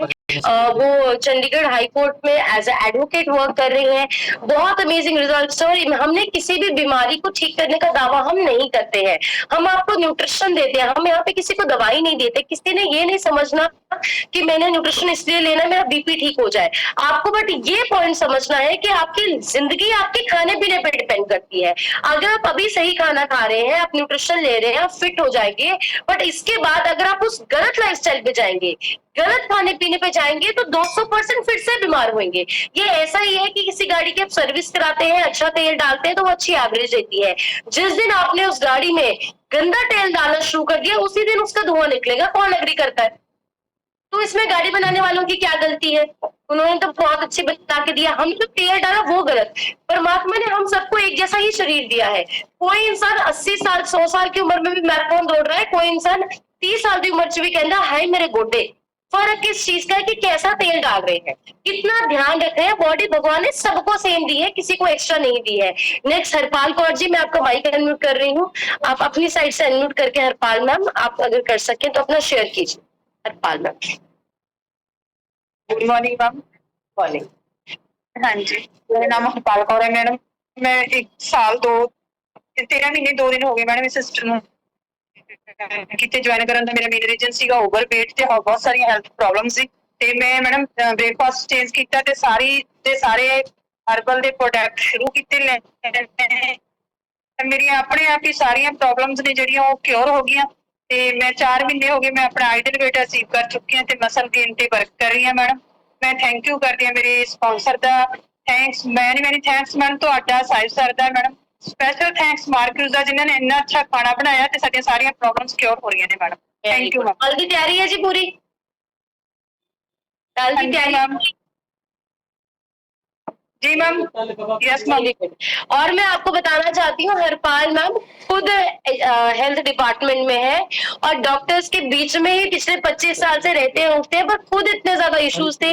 वो चंडीगढ़ हाई कोर्ट में एज ए एडवोकेट वर्क कर रही हैं। बहुत अमेजिंग रिजल्ट सर। हमने किसी भी बीमारी को ठीक करने का दावा हम नहीं करते हैं, हम आपको न्यूट्रिशन देते हैं, हम यहाँ पे किसी को दवाई नहीं देते। किसी ने ये नहीं समझना कि मैंने न्यूट्रिशन इसलिए लेना मेरा बीपी ठीक हो जाए। आपको बट ये पॉइंट समझना है कि आपकी जिंदगी आपके खाने पीने पे डिपेंड करती है। अगर आप अभी सही खाना खा रहे हैं, आप न्यूट्रिशन ले रहे हैं, आप फिट हो जाएंगे, बट इसके बाद अगर आप उस गलत लाइफस्टाइल पे जाएंगे, गलत खाने पीने पे जाएंगे, तो 200% फिर से बीमार होंगे। ये ऐसा ही है कि किसी गाड़ी की आप सर्विस कराते हैं, अच्छा तेल डालते हैं तो वो अच्छी एवरेज देती है। जिस दिन आपने उस गाड़ी में गंदा तेल डालना शुरू कर दिया, उसी दिन उसका धुआं निकलेगा। कौन एग्री करता है? तो इसमें गाड़ी बनाने वालों की क्या गलती है? उन्होंने तो बहुत अच्छे बता के दिया, हम तो तेल डाला वो गलत। परमात्मा ने हम सबको एक जैसा ही शरीर दिया है। कोई इंसान 80 साल 100 साल की उम्र में भी मैराथन दौड़ रहा है, कोई इंसान 30 साल की उम्र से भी कहता है हाय मेरे गोडे। फर्क किस चीज का है कि कैसा तेल डाल रहे हैं, कितना ध्यान रख रहे हैं। बॉडी भगवान ने सबको सेम दी है, किसी को एक्स्ट्रा नहीं दी है। नेक्स्ट हरपाल कौर जी, मैं आपका माइक अनम्यूट कर रही हूँ, आप अपनी साइड से अनम्यूट करके हरपाल मैम आप अगर कर सके तो अपना शेयर कीजिए। Harpal ma'am. Good morning ma'am. Morning. हाँ जी, मेरा नाम हरपाल कौर है मैडम। मैं 1 साल 13 महीने 2 दिन हो गए मैडम इस सिस्टर ਨੂੰ ਕਿਤੇ ਜੁਆਇਨ ਕਰਨ ਦਾ। ਮੇਰਾ ਮੇਨ ਰੀਜ਼ਨ ਸੀਗਾ ਓਵਰਵੇਟ ਤੇ ਬਹੁਤ ਸਾਰੀਆਂ ਹੈਲਥ ਪ੍ਰੋਬਲਮ ਸੀ, ਤੇ ਮੈਂ ਮੈਡਮ ਬ੍ਰੇਕਫਾਸਟ ਚੇਂਜ ਕੀਤਾ ਤੇ ਸਾਰੇ ਹਰਬਲ ਦੇ ਪ੍ਰੋਡਕਟ ਸ਼ੁਰੂ ਕੀਤੇ ਲੈਣੇ ਤੇ ਮੇਰੀਆਂ ਆਪਣੇ ਆਪ ਹੀ ਸਾਰੀਆਂ ਪ੍ਰੋਬਲਮਸ ਨੇ ਜਿਹੜੀਆਂ ਉਹ ਕਿਉਰ ਹੋ ਗਈਆਂ ਤੇ ਮੈਂ 4 ਮਹੀਨੇ ਹੋ ਗਏ ਮੈਂ ਆਪਣਾ ਆਈਡਲ weight ਅਚੀਵ ਕਰ ਚੁੱਕੀ ਹਾਂ ਤੇ ਮਸਲ ਗੇਨ ਤੇ ਵਰਕ ਕਰ ਰਹੀ ਹਾਂ ਮੈਡਮ। ਮੈਂ ਥੈਂਕ ਯੂ ਕਰਦੀ ਹਾਂ ਮੇਰੇ ਸਪਾਂਸਰ ਦਾ, ਥੈਂਕਸ ਮੈਨੀ ਥੈਂਕਸ ਮੈਡਮ ਤੁਹਾਡਾ ਸਾਹਿਬ ਸਰ ਦਾ ਮੈਡਮ, ਸਪੈਸ਼ਲ ਥੈਂਕਸ ਮਾਰਕਸ ਦਾ ਜਿਨ੍ਹਾਂ ਨੇ ਇੰਨਾ ਅੱਛਾ ਖਾਣਾ ਬਣਾਇਆ ਤੇ ਸਾਡੀਆਂ ਸਾਰੀਆਂ ਪ੍ਰੋਬਲਮਸ ਕਿਉਰ ਹੋ ਰਹੀਆਂ ਨੇ ਮੈਡਮ। Thank you ma'am. कल की तैयारी है जी पूरी? कल की तैयारी मैम जी मैम, यस मैम। और मैं आपको बताना चाहती हूँ हरपाल मैम खुद हेल्थ डिपार्टमेंट में है और डॉक्टर्स के बीच में ही पिछले 25 साल से रहते होते हैं, पर खुद इतने ज्यादा इश्यूज थे,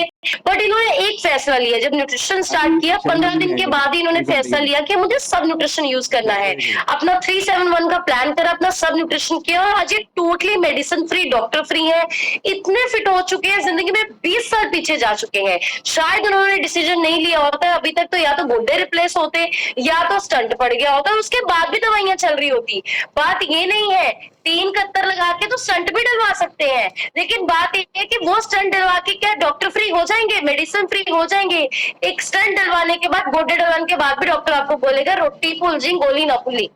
बट इन्होंने एक फैसला लिया जब न्यूट्रिशन स्टार्ट किया 15 दिन के बाद ही इन्होंने फैसला लिया कि मुझे सब न्यूट्रिशन यूज करना है। अपना 371 का प्लान करा, अपना सब न्यूट्रिशन किया और आज ये totally medicine free, doctor free है, इतने फिट हो चुके हैं, जिंदगी में 20 साल पीछे जा चुके हैं। शायद उन्होंने डिसीजन नहीं लिया होता अभी तक, तो या तो गुड्डे रिप्लेस होते या तो स्टंट पड़ गया होता, उसके बाद भी दवाइयां चल रही होती। बात ये नहीं है 3 कत्तर लगा के तो स्टंट भी डलवा सकते हैं, लेकिन बात ये है कि वो स्टंट डलवा के क्या डॉक्टर फ्री हो जाएंगे, मेडिसिन फ्री हो जाएंगे? एक स्टंट डलवाने के बाद, गोड्डे डलवाने के बाद भी डॉक्टर आपको बोलेगा रोटी भूल जी गोली ना भूली।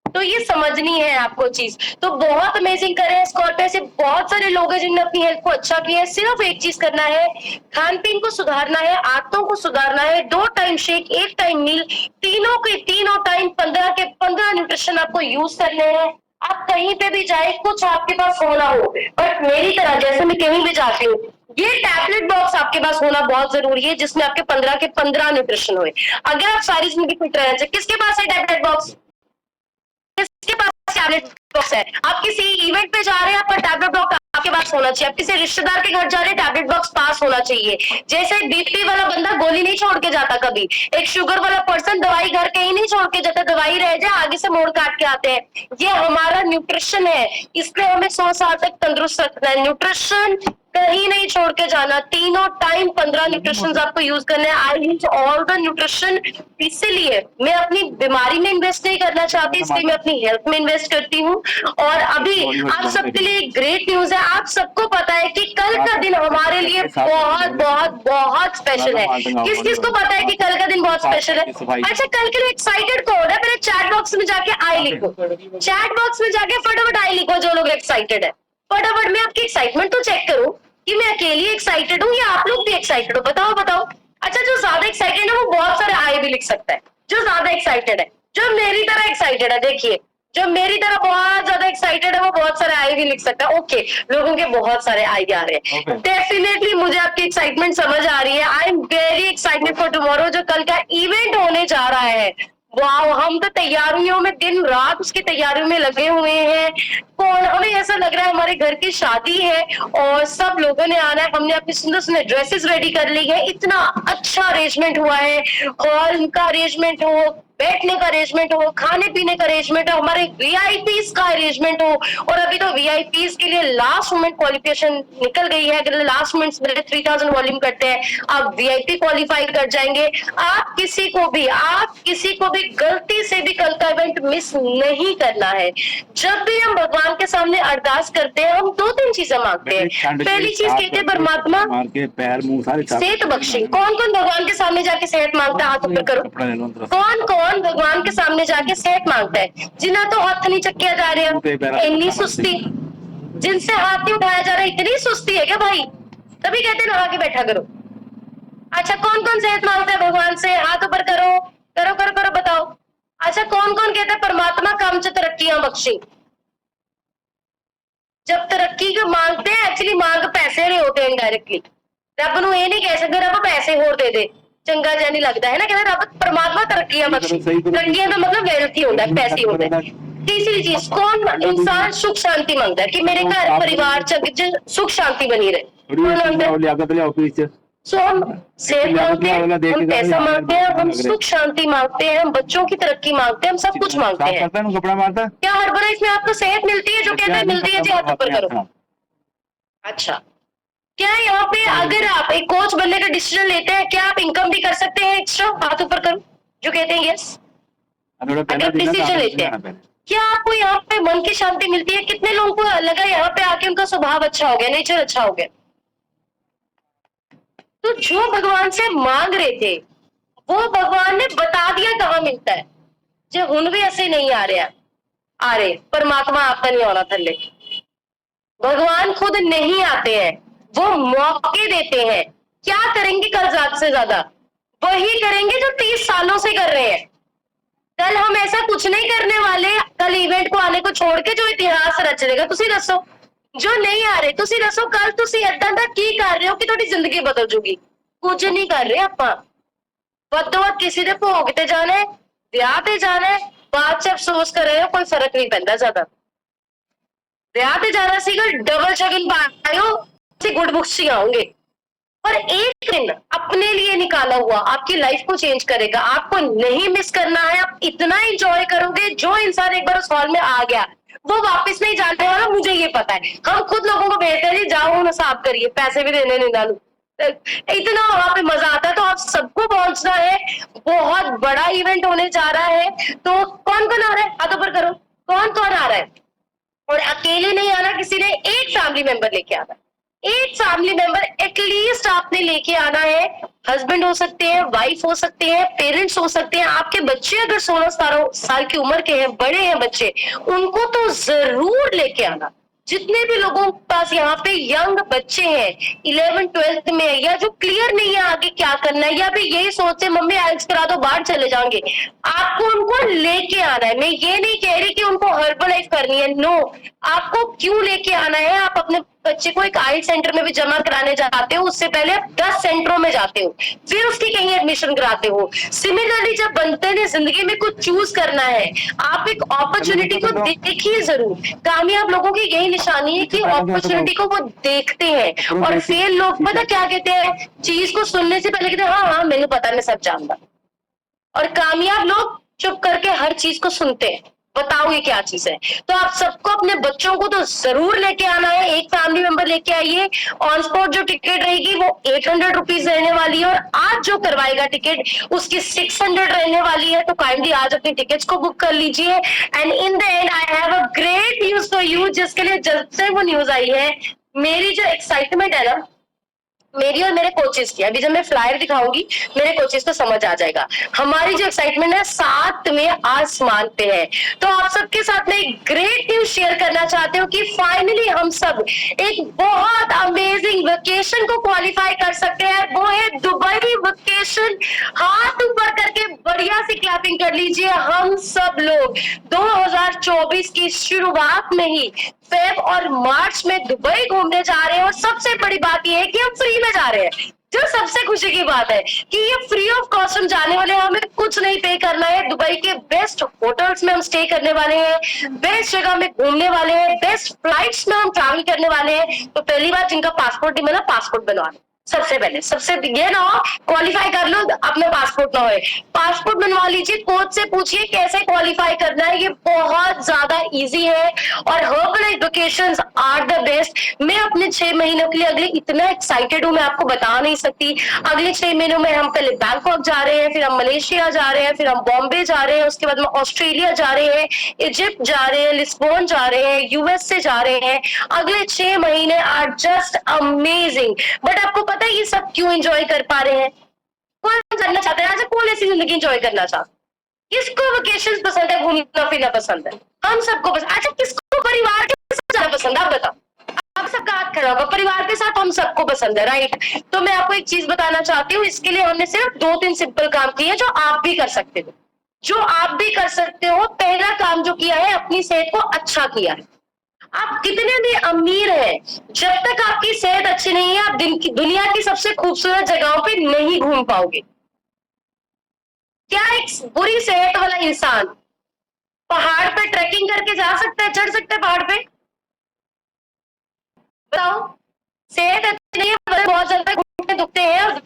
तो ये समझनी है आपको चीज। तो बहुत अमेजिंग करे स्कॉर्पियो से बहुत सारे लोग हैं जिन्होंने अपनी हेल्थ को अच्छा किया है। सिर्फ एक चीज करना है, खान पीन को सुधारना है, आदतों को सुधारना है, 2 टाइम शेक 1 टाइम मील, तीनों टाइम 15 के 15 न्यूट्रिशन आपको यूज करने हैं। आप कहीं पे भी जाए कुछ आपके पास होना हो, बट मेरी तरह जैसे मैं कहीं भी जाती हूँ ये टैबलेट बॉक्स आपके पास होना बहुत जरूरी है जिसमें आपके 15 के 15 न्यूट्रिशन हुए। अगर आप सारी जिंदगी फिट रहना चाहिए, किसके पास है टैबलेट बॉक्स? किसके पास टैबलेट बॉक्स है? आप किसी इवेंट पे जा रहे हैं, आपका टैबलेट बॉक्स आपके पास होना चाहिए। आप किसी रिश्तेदार के घर जा रहे हैं, टैबलेट बॉक्स पास होना चाहिए। जैसे बीपी वाला बंदा गोली नहीं छोड़ के जाता कभी, एक शुगर वाला पर्सन दवाई घर कहीं नहीं छोड़ के जाता, दवाई रह जाए आगे से मोड़ काट के आते हैं। ये हमारा न्यूट्रिशन है, इसलिए हमें 100 साल तक तंदुरुस्त रखना है। न्यूट्रिशन कहीं नहीं छोड़ के जाना, तीनों टाइम 15 न्यूट्रिशन आपको यूज करने हैं। आई यूज ऑल द न्यूट्रिशन, इसीलिए मैं अपनी बीमारी में इन्वेस्ट नहीं करना चाहती, इसलिए मैं अपनी हेल्थ में इन्वेस्ट करती हूँ। और अभी आप सबके लिए ग्रेट न्यूज है, आप सबको पता है कि कल का दिन हमारे लिए बहुत बहुत बहुत स्पेशल है। किस किस को पता है कि कल का दिन बहुत स्पेशल है? अच्छा, कल के लिए एक्साइटेड कौन है? पहले चैट बॉक्स में जाके आई लिखो, चैट बॉक्स में जाके फटाफट आई लिखो जो लोग एक्साइटेड है। फटाफट मैं आपकी एक्साइटमेंट तो चेक करूं कि मैं अकेली एक्साइटेड हूं या आप लोग भी एक्साइटेड हो, बताओ बताओ। अच्छा, जो ज्यादा एक्साइटेड है वो बहुत सारे आई भी लिख सकता है, जो ज्यादा एक्साइटेड है। जो मेरी तरह एक्साइटेड है, देखिए जो मेरी तरह बहुत ज्यादा एक्साइटेड है वो बहुत सारे आई भी लिख सकता है। ओके, लोगों के बहुत सारे आई आ रहे हैं। डेफिनेटली मुझे आपकी एक्साइटमेंट समझ आ रही है। I am very excited for tomorrow, जो कल का इवेंट होने जा रहा है। वाह, हम तो तैयारियों में दिन रात उसकी तैयारियों में लगे हुए हैं। कौन, हमें ऐसा लग रहा है हमारे घर की शादी है और सब लोगों ने आना है। हमने अपनी सुंदर सुंदर ड्रेसेस रेडी कर ली है, इतना अच्छा अरेंजमेंट हुआ है, हॉल का अरेंजमेंट हो, बैठने का अरेंजमेंट हो, खाने पीने का अरेंजमेंट हो, हमारे वीआईपीज का अरेंजमेंट हो। और अभी तो वीआईपीज के लिए लास्ट मोमेंट क्वालिफिकेशन निकल गई है, अगर लास्ट मोमेंट में 3000 वॉल्यूम करते हैं आप वीआईपी क्वालिफाई कर जाएंगे। आप किसी को भी गलती से भी कल का इवेंट मिस नहीं करना है। जब भी हम भगवान के सामने अरदास करते हैं हम 2-3 चीजें मांगते हैं। पहली चीज कहते हैं परमात्मा सेहत बख्शे। कौन कौन भगवान के सामने जाके सेहत मांगता है? हाथ ऊपर करो। कौन कौन भगवान के सामने जाके सेहत मांगता है? जिन्हें तो हाथ नहीं चक्किया जा रहा है, इतनी सुस्ती, जिनसे हाथ नहीं उठाया जा रहा है, इतनी सुस्ती है क्या भाई? तभी कहते हैं नहा के बैठा करो। अच्छा, कौन कौन सेहत मांगता है भगवान से? हाथ ऊपर करो करो करो करो, बताओ। अच्छा, कौन कौन कहता है परमात्मा काम च तरक्कियां बख्शी? जब तरक्की को मांगते हैं, एक्चुअली मांग पैसे रहे होते हैं इनडायरेक्टली। रब नूं ये नहीं कह सकते रब पैसे होर दे दे, चंगा जिहा नहीं लगता है ना। कहते रब परमात्मा तरक्कियां बख्शी, तरक्कियां का मतलब वेल्थ ही होता है, पैसे होते हैं। तीसरी चीज, कौन इंसान सुख शांति मांगता है कि मेरे घर परिवार च सुख शांति बनी रहे? सो हम सेहत मांगते हैं, हम पैसा मांगते हैं, हम सुख शांति मांगते हैं, हम बच्चों की तरक्की मांगते हैं, हम सब कुछ मांगते हैं। क्या हर बार इसमें आपको सेहत मिलती है? जो कहते हैं मिलती है जी, हाथ ऊपर करो। अच्छा, क्या यहाँ पे अगर आप एक कोच बनने का डिसीजन लेते हैं, क्या आप इनकम भी कर सकते हैं एक्स्ट्रा? हाथ ऊपर करो जो कहते हैं यस। अगर डिसीजन लेते हैं, क्या आपको यहाँ पे मन की शांति मिलती है? कितने लोगों को लगा यहाँ पे आके उनका स्वभाव अच्छा हो गया, नेचर अच्छा हो गया? तो जो भगवान से मांग रहे थे वो भगवान ने बता दिया कहाँ मिलता है। जो हुन भी ऐसे नहीं आ रहे परमात्मा आपका नहीं होना थल्ले, भगवान खुद नहीं आते हैं, वो मौके देते हैं। क्या करेंगे कल ज्यादा से ज्यादा? वही करेंगे जो 30 सालों से कर रहे हैं। कल हम ऐसा कुछ नहीं करने वाले, कल इवेंट को आने को छोड़ के जो इतिहास रच देगा। तुसी दसो जो नहीं आ रहे, तुसी दसो कल तुसी ਏਦਾਂ ਦਾ ਕੀ ਕਰ ਰਹੇ ਹੋ ਕਿ ਤੁਹਾਡੀ ਜ਼ਿੰਦਗੀ ਬਦਲ ਜੂਗੀ? ਕੁਝ ਨਹੀਂ ਕਰ ਰਹੇ ਆਪਾਂ। ਵੱਧੋ ਵੱਧ ਕਿਸੇ ਦੇ ਭੋਗ ਤੇ ਜਾਣਾ ਹੈ, ਵਿਆਹ ਤੇ ਜਾਣਾ ਹੈ, ਬਾਅਦ ਚ ਅਫਸੋਸ ਕਰ ਰਹੇ ਹੋ, ਕੋਈ ਫਰਕ ਨਹੀਂ ਪੈਂਦਾ ਜ਼ਿਆਦਾ। ਵਿਆਹ ਤੇ ਜਾਣਾ ਸੀਗਾ, डबल शगन पायो, गुड बुक्स ही आओगे। पर एक दिन अपने लिए निकाला हुआ आपकी लाइफ को चेंज करेगा। आपको नहीं मिस करना है, आप इतना एंजॉय करोगे। जो इंसान एक बार उस हॉल में आ गया वो वापस नहीं जाने वाला, मुझे ये पता है। हम खुद लोगों को भेजते हैं, जी जाओ हम हिसाब करिए, पैसे भी देने नहीं डालू। इतना वहां पे मजा आता है। तो आप सबको पहुंचना है, बहुत बड़ा इवेंट होने जा रहा है। तो कौन कौन आ रहा है हाथों पर करो, कौन कौन आ रहा है? और अकेले नहीं आना, किसी ने एक फैमिली मेंबर लेके आना। एक फैमिली मेंबर एटलीस्ट आपने लेके आना है। हस्बैंड हो सकते हैं, वाइफ हो सकते हैं, पेरेंट्स हो सकते हैं, आपके बच्चे अगर 16-17 साल की उम्र के हैं, बड़े हैं बच्चे, उनको तो जरूर लेके आना। जितने भी लोगों के पास यहाँ पे यंग बच्चे हैं, 11th-12th में है, या जो क्लियर नहीं है आगे क्या करना है, या भी यही सोचते मम्मी आइल्स करा दो बाहर चले जाएंगे, आपको उनको लेके आना है। मैं ये नहीं कह रही कि उनको हर्बलाइज करनी है, नो। आपको क्यों लेके आना है? आप अपने बच्चे को एक आइल सेंटर में भी जमा कराने जाते हो, उससे पहले आप 10 सेंटरों में जाते हो, फिर उसकी कहीं एडमिशन कराते हो। सिमिलरली जब बनते ने जिंदगी में कुछ चूज करना है, आप एक अपॉर्चुनिटी को देखिए जरूर। कामयाब लोगों की यही निशानी है कि अपॉर्चुनिटी को वो देखते हैं। और फेल लोग पता क्या कहते हैं? चीज को सुनने से पहले कहते हैं हाँ हाँ मैंने पता है, मैं सब जानता। और कामयाब लोग चुप करके हर चीज को सुनते हैं, बताओ ये क्या चीज है। तो आप सबको अपने बच्चों को तो जरूर लेके आना है। एक फैमिली मेंबर लेके आइए। ऑन स्पॉट जो टिकट रहेगी वो 800 रुपीज रहने वाली है, और आज जो करवाएगा टिकट उसकी 600 रहने वाली है। तो काइंडली आज अपनी टिकट्स को बुक कर लीजिए। And in the and I have a great news for you, जिसके लिए जब से वो न्यूज आई है, मेरी जो एक्साइटमेंट है ना, मेरी और मेरे कोचेस की, अभी जब मैं फ्लायर दिखाऊंगी मेरे कोचेस को समझ आ जाएगा। हमारी जो एक्साइटमेंट है 7वें आसमान पे है। तो आप सबके साथ में एक ग्रेट न्यूज शेयर करना चाहते हो कि फाइनली हम सब एक बहुत अमेजिंग वेकेशन को क्वालिफाई कर सकते हैं। वो है दुबई वेकेशन। हाथ ऊपर करके बढ़िया सी क्लैपिंग कर लीजिए। हम सब लोग 2024 की शुरुआत में ही फेब और मार्च में दुबई घूमने जा रहे हैं। और सबसे बड़ी बात यह है कि हम फ्री में जा रहे हैं, जो सबसे खुशी की बात है कि ये फ्री ऑफ कॉस्ट हम जाने वाले हैं। हमें कुछ नहीं पे करना है। दुबई के बेस्ट होटल्स में हम स्टे करने वाले हैं, बेस्ट जगह में घूमने वाले हैं, बेस्ट फ्लाइट्स में हम ट्रैवल करने वाले हैं। तो पहली बार जिनका पासपोर्ट नहीं बना, पासपोर्ट बनवा लो। सबसे पहले सबसे ये ना हो क्वालिफाई कर लो, अपने पासपोर्ट ना हो, पासपोर्ट बनवा लीजिए। कोच से पूछिए कैसे क्वालिफाई करना है, ये बहुत ज्यादा इजी है। और हर्बलाइज वेकेशंस आर द बेस्ट। मैं अपने 6 महीनों के लिए अगले इतना एक्साइटेड हूं, मैं आपको बता नहीं सकती। अगले 6 महीनों में हम पहले बैंकॉक जा रहे हैं, फिर हम मलेशिया जा रहे हैं, फिर हम बॉम्बे जा रहे हैं, उसके बाद हम ऑस्ट्रेलिया जा रहे हैं, इजिप्ट जा रहे हैं, लिस्बोन जा रहे हैं, यूएस से जा रहे हैं। अगले 6 महीने आर जस्ट अमेजिंग। बट आपको पता है ये सब क्यों एंजॉय कर पा रहे हैं? कौन जानना चाहता है आज कौन ऐसी जिंदगी एंजॉय करना चाहता है? किसको वेकेशन पसंद है, घूमना फिरना पसंद है? हम सबको पसंद। अच्छा किसको परिवार के साथ जाना पसंद है, आप बताओ। आप सबका हाथ खड़ा होगा। परिवार के साथ हम सबको पसंद है, राइट? तो मैं आपको एक चीज बताना चाहती हूँ। इसके लिए हमने सिर्फ 2-3 सिंपल काम किए जो आप भी कर सकते हो। जो आप भी कर सकते हो। पहला काम जो किया है, अपनी सेहत को अच्छा किया है। आप कितने भी अमीर हैं, जब तक आपकी सेहत अच्छी नहीं है, आप दुनिया की सबसे खूबसूरत जगहों पे नहीं घूम पाओगे। क्या एक बुरी सेहत वाला इंसान पहाड़ पे ट्रैकिंग करके जा सकता है, चढ़ सकता है पहाड़ पे? बताओ। सेहत अच्छी नहीं है, बहुत ज्यादा घुटने दुखते हैं।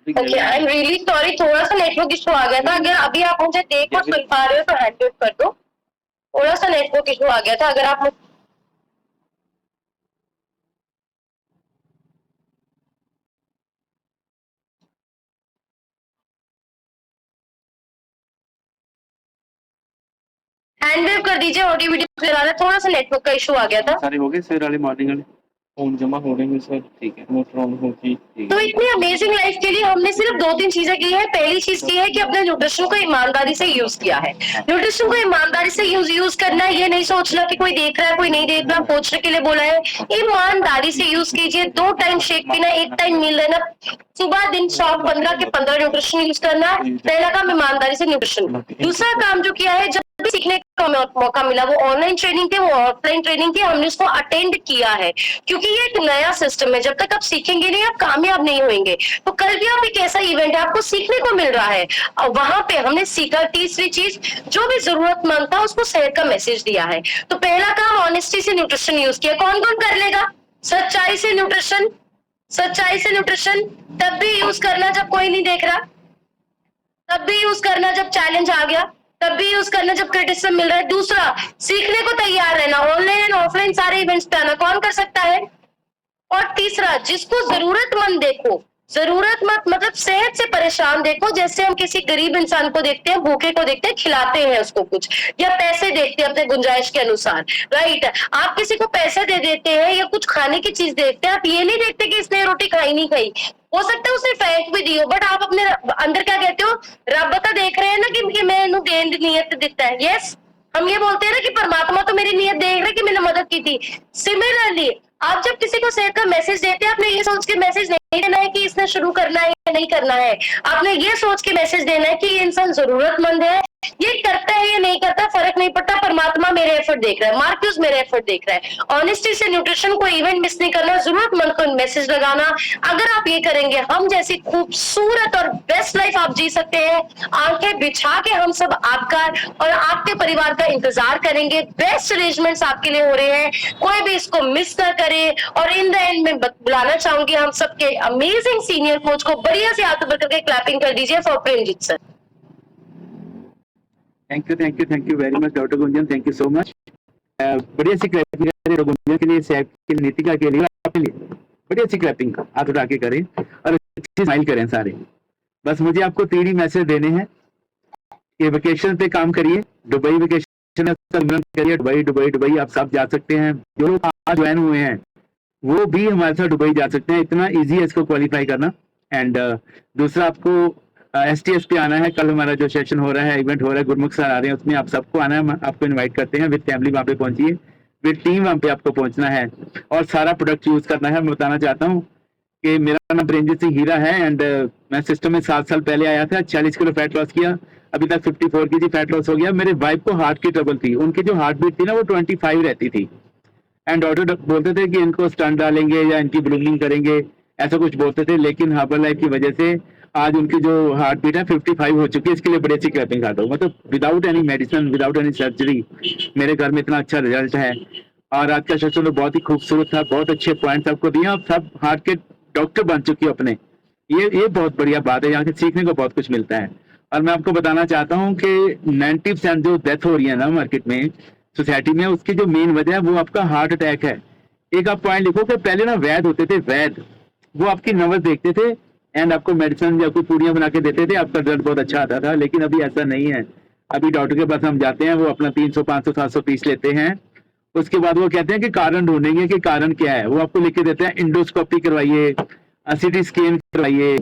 Okay, I am really sorry, थोड़ा सा नेटवर्क इशू आ गया था। अगर अभी आप मुझे देख और सुन पा रहे हो तो हैंड म्यूट कर दो। थोड़ा सा नेटवर्क इशू आ गया था। अगर आप हैंड वेव कर दीजिए, ऑडियो वीडियो क्लियर आ रहा है। थोड़ा सा नेटवर्क का इशू आ गया था। सारे हो गए सर वाले मॉर्निंग वाले फोन जमा हो रहे हैं सर, ठीक है, नो प्रॉब्लम होगी। तो इतनी अमेजिंग लाइफ के लिए हमने सिर्फ 2-3 चीजें की है। पहली चीज की है कि अपने न्यूट्रिशन को ईमानदारी से यूज किया है। न्यूट्रिशन को ईमानदारी से यूज करना है, ये नहीं सोचना कि कोई देख रहा है कोई नहीं देख रहा, पूछने के लिए बोला है। ईमानदारी से यूज कीजिए। 2 टाइम शेक पीना, 1 टाइम मील लेना, सुबह दिन शाम 15 के 15 न्यूट्रिशन यूज करना। पहला काम ईमानदारी से न्यूट्रिशन। दूसरा काम जो किया है, जब भी सीखने का मौका मिला, वो ऑनलाइन ट्रेनिंग थी, वो ऑफलाइन ट्रेनिंग थी, हमने उसको अटेंड किया है। क्योंकि ये एक नया सिस्टम है, जब तक आप सीखेंगे नहीं आप कामयाब नहीं होंगे। तो कल भी आप एक ऐसा इवेंट है, आपको सीखने को मिल रहा है, और वहां पे हमने सीखा। तीसरी चीज, जो भी जरूरतमंद था उसको सेहत का मैसेज दिया है। तो पहला काम ऑनेस्टी से न्यूट्रिशन यूज किया। कौन कौन कर लेगा? सच्चाई से न्यूट्रिशन, सच्चाई से न्यूट्रिशन तब भी यूज करना जब कोई नहीं देख रहा, तब भी यूज करना जब चैलेंज आ गया, तब भी यूज करना जब क्रिटिसिज्म मिल रहा है। दूसरा, सीखने को तैयार रहना, ऑनलाइन एंड ऑफलाइन सारे इवेंट्स पे आना। कौन कर सकता है? और तीसरा, जिसको जरूरतमंद देखो, जरूरतमंद मतलब सेहत से परेशान देखो। जैसे हम किसी गरीब इंसान को देखते हैं, भूखे को देखते हैं, खिलाते हैं उसको कुछ, या पैसे देखते हैं अपने गुंजाइश के अनुसार, राइट। आप किसी को पैसे दे देते हैं या कुछ खाने की चीज देखते हैं, आप ये नहीं देखते कि इसने रोटी खाई नहीं खाई, हो सकता है उसने फेंक भी दी हो, बट आप अपने अंदर क्या कहते हो? रब तो देख रहे हैं ना कि मैं इन्हें गेंद नीयत देता है। यस, हम ये बोलते हैं ना कि परमात्मा तो मेरी नीयत देख रहे कि मैंने मदद की थी। सिमिलरली, आप जब किसी को सेहत का मैसेज देते हैं, आपने ये सोच के मैसेज नहीं देना है कि इसने शुरू करना है या नहीं करना है। आपने ये सोच के मैसेज देना है कि ये इंसान जरूरतमंद है, ये करता है या नहीं करता फर्क नहीं पड़ता, परमात्मा मेरे एफर्ट देख रहा है, मार्क्यूस मेरे एफर्ट देख रहा है। ऑनेस्टी से न्यूट्रिशन को इवेंट मिस नहीं करना, जरूरतमंद को मैसेज लगाना। अगर आप ये करेंगे, हम जैसी खूबसूरत और बेस्ट लाइफ आप जी सकते हैं। आंखें बिछा के हम सब आपका और आपके परिवार का इंतजार करेंगे। बेस्ट अरेंजमेंट्स आपके लिए हो रहे हैं, कोई भी इसको मिस ना करे। और इन द एंड में बुलाना चाहूंगी हम सबके अमेजिंग सीनियर कोच को, बढ़िया से हाथ ऊपर करके क्लैपिंग कर दीजिए for Premjit sir. Thank you very much doctor Gunjan, thank you so much. बढ़िया सी क्लैपिंग गुंजन के लिए, सैफ के लिए, नितिका के लिए, आपके लिए बढ़िया सी क्लैपिंग हाथ उठा के करें और अच्छी स्माइल करें सारे। बस मुझे आपको 3 ही मैसेज देने हैं कि वेकेशन पे काम करिए, दुबई वेकेशन करिए, दुबई दुबई दुबई आप सब जा सकते हैं। जो लोग आज ज्वाइन हुए हैं वो भी हमारे साथ दुबई जा सकते हैं, इतना ईजी है इसको क्वालिफाई करना। एंड दूसरा, आपको STS पे आना है। कल हमारा जो सेशन हो रहा है, इवेंट हो रहा है, गुरमुख सर आ रहे हैं, उसमें आप सबको आना है। हम आपको इनवाइट करते हैं, विद फैमिली वहाँ पे पहुंचिए, विद टीम वहाँ पे आपको पहुंचना है और सारा प्रोडक्ट यूज करना है। मैं बताना चाहता हूँ कि मेरा नाम प्रेमजीत सिंह हीरा है एंड मैं सिस्टम में 7 साल पहले आया था, 40 किलो फैट लॉस किया, अभी तक 54 kg फैट लॉस हो गया। मेरे वाइफ को हार्ट की ट्रबल थी, उनकी जो हार्ट बीट थी ना वो 25 रहती थी एंड डॉक्टर बोलते थे कि इनको स्टंट डालेंगे या इनकी ब्लूमिंग करेंगे, ऐसा कुछ बोलते थे। लेकिन हर्बल लाइफ की वजह से आज उनकी जो हार्ट बीट है 55 हो चुकी है। इसके लिए बड़ी अच्छी क्लैपिंग खाता हूँ। मतलब without any medicine, without any surgery मेरे घर में इतना अच्छा रिजल्ट है। और आज का सेशन तो बहुत ही खूबसूरत था, बहुत अच्छे पॉइंट्स आपको दिए, आप सब हार्ट के डॉक्टर बन चुके हो अपने। ये बहुत बढ़िया बात है, यहाँ से सीखने को बहुत कुछ मिलता है। और मैं आपको बताना चाहता हूँ कि 90% जो डेथ हो रही है ना मार्केट में, सोसाइटी में, उसकी जो मेन वजह है वो आपका हार्ट अटैक है। एक आप पॉइंट लिखो कि पहले ना वैद होते थे, वैद, वो आपकी नर्वस देखते थे एंड आपको मेडिसिन या कोई पूड़ियां बना के देते थे, आपका रिजल्ट बहुत अच्छा आता था। लेकिन अभी ऐसा नहीं है। अभी डॉक्टर के पास हम जाते हैं, वो अपना 300 500 700 पीस लेते हैं, उसके बाद वो कहते हैं कि कारण ढूंढेंगे कि कारण क्या है। वो आपको लिख के देते हैं इंडोस्कोपी करवाइए, सिटी स्कैन करवाइए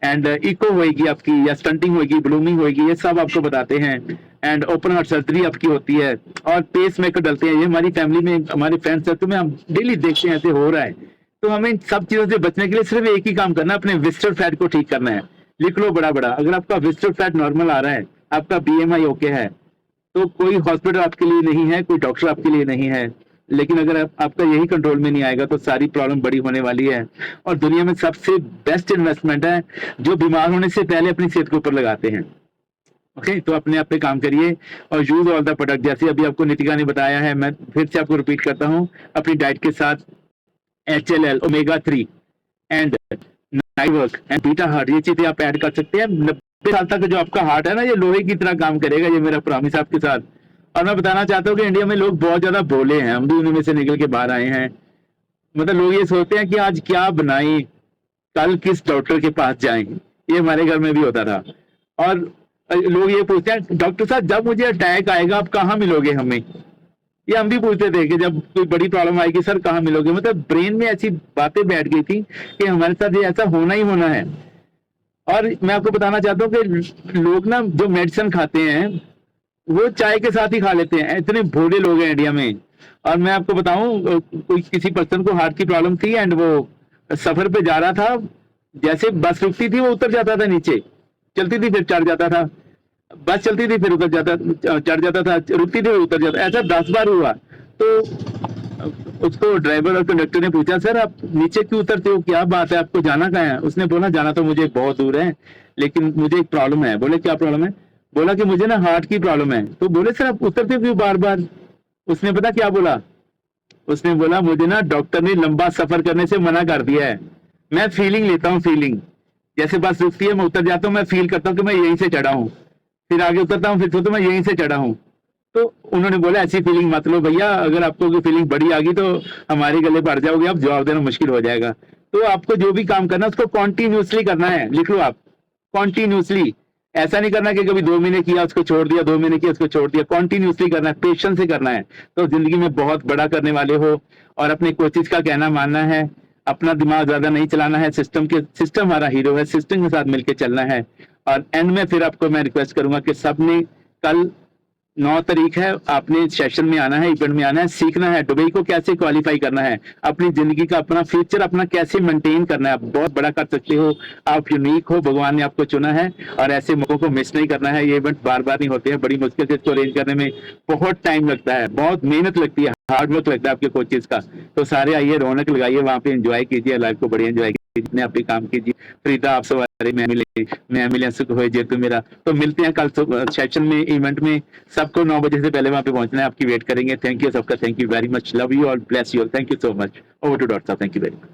एंड इको होगी आपकी, या स्टंटिंग होगी, ब्लूमिंग होगी, ये सब आपको बताते हैं। एंड ओपन हार्ट सर्जरी आपकी होती है और पेस मेकर डलते हैं। ये हमारी फैमिली में, हमारे फ्रेंड सर्कल में हम डेली देखते हैं ऐसे हो रहा है। तो हमें इन सब चीजों से बचने के लिए सिर्फ एक ही काम करना है, अपने विजिटर फैट को ठीक करना है। लिख लो बड़ा बड़ा, अगर आपका विजिटर फैट नॉर्मल आ रहा है, आपका BMI ओके है, तो कोई हॉस्पिटल आपके लिए नहीं है, कोई डॉक्टर आपके लिए नहीं है। लेकिन अगर आपका यही कंट्रोल में नहीं आएगा तो सारी प्रॉब्लम बड़ी होने वाली है। और दुनिया में सबसे बेस्ट इन्वेस्टमेंट है जो बीमार होने से पहले अपनी सेहत के ऊपर लगाते हैं। ओके, तो अपने आप पे काम करिए और यूज ऑल द प्रोडक्ट, जैसे अभी आपको नितिका ने बताया है, मैं फिर से आपको रिपीट करता हूँ, अपनी डाइट के साथ HLL, omega 3 and night work and beta heart, ये चीजें आप ऐड कर सकते हैं। 90 साल तक जो आपका हार्ट है ना, ये लोहे की तरह काम करेगा, ये मेरा प्रॉमिस आपके साथ। और मैं बताना चाहता हूँ कि इंडिया में लोग बहुत ज्यादा भोले हैं, हम भी उन्हीं में से निकल के बाहर आए हैं। मतलब लोग ये सोचते हैं कि आज क्या बनाएं, कल किस डॉक्टर के पास जाएं। ये हमारे घर में भी होता था। और लोग ये पूछते हैं, डॉक्टर साहब जब मुझे अटैक आएगा आप कहाँ मिलोगे हमें? ये हम भी पूछते थे कि जब कोई बड़ी प्रॉब्लम आएगी सर कहाँ मिलोगे। मतलब ब्रेन में ऐसी बातें बैठ गई थी कि हमारे साथ ये ऐसा होना ही होना है। और मैं आपको बताना चाहता हूँ कि लोग ना जो मेडिसिन खाते हैं वो चाय के साथ ही खा लेते हैं, इतने भोले लोग हैं इंडिया में। और मैं आपको बताऊं, कोई किसी पर्सन को हार्ट की प्रॉब्लम थी एंड वो सफर पे जा रहा था, जैसे बस रुकती थी वो उतर जाता था नीचे, चलती थी फिर चढ़ जाता था, बस चलती थी फिर उतर जाता, चढ़ जाता था, रुकती थी उतर जाता, ऐसा 10 बार हुआ। तो उसको ड्राइवर और कंडक्टर ने पूछा, सर आप नीचे क्यों उतरते हो, क्या बात है, आपको जाना कहाँ है? उसने बोला जाना तो मुझे बहुत दूर है लेकिन मुझे एक प्रॉब्लम है। बोले क्या प्रॉब्लम है? बोला कि मुझे ना हार्ट की प्रॉब्लम है। तो बोले सर आप उतरते क्यों बार बार? उसने पता क्या बोला? उसने बोला मुझे ना डॉक्टर ने लंबा सफर करने से मना कर दिया है, मैं फीलिंग लेता हूँ, फीलिंग जैसे बस रुकती है मैं उतर जाता हूँ, मैं फील करता हूँ कि मैं यहीं से चढ़ा हूँ, फिर आगे उतरता हूँ फिर सोचता हूँ मैं यहीं से चढ़ा हूँ। तो उन्होंने बोला ऐसी फीलिंग मत लो भैया, अगर आपको कोई फीलिंग बड़ी आ गई तो हमारे गले पड़ जाओगे, आप जवाब देना मुश्किल हो जाएगा। तो आपको जो भी काम करना है उसको कॉन्टिन्यूसली करना है, लिख लो आप, कॉन्टिन्यूसली। ऐसा नहीं करना कि कभी 2 महीने किया उसको छोड़ दिया, 2 महीने किया उसको छोड़ दिया, कॉन्टिन्यूसली करना है, पेशेंस से करना है। तो जिंदगी में बहुत बड़ा करने वाले हो। और अपने कोचेज का कहना मानना है, अपना दिमाग ज्यादा नहीं चलाना है, सिस्टम हमारा हीरो है, सिस्टम के साथ मिलकर चलना है। और एंड में फिर आपको मैं रिक्वेस्ट करूंगा कि सबने कल 9 तारीख है, आपने सेशन में आना है, इवेंट में आना है, सीखना है दुबई को कैसे क्वालिफाई करना है, अपनी जिंदगी का अपना फ्यूचर अपना कैसे मेंटेन करना है। आप बहुत बड़ा कर सकते हो, आप यूनिक हो, भगवान ने आपको चुना है और ऐसे मौकों को मिस नहीं करना है। ये इवेंट बार बार नहीं होते हैं, बड़ी मुश्किल से इसको अरेंज करने में बहुत टाइम लगता है, बहुत मेहनत लगती है, हार्ड वर्क लगता है आपके कोचेज का। तो सारे आइए, रौनक लगाइए, वहाँ पे एंजॉय कीजिए, लाइफ को बड़ी एंजॉय कीजिए, जितने आप भी काम कीजिए। फ्रीदा आप सवारे मैं मिले सुख हो जे तू मेरा। तो मिलते हैं कल सेशन में, इवेंट में। सबको 9 बजे से पहले वहां पे पहुंचना है, आपकी वेट करेंगे। थैंक यू सबका, thank you very much, love you all, bless you all, thank you so much. Over to doctor साहब, थैंक यू वेरी मच।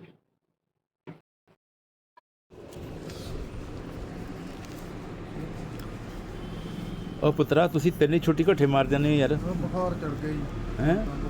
ਉਹ ਪੁੱਤਰਾ ਤੁਸੀਂ ਤਿੰਨ ਹੀ ਛੁੱਟੀ ਘੱਟੇ ਮਾਰ ਜਾਂਦੇ ਹੋ ਯਾਰ ਬੁਖਾਰ ਚੜ ਗਿਆ ਜੀ ਹੈ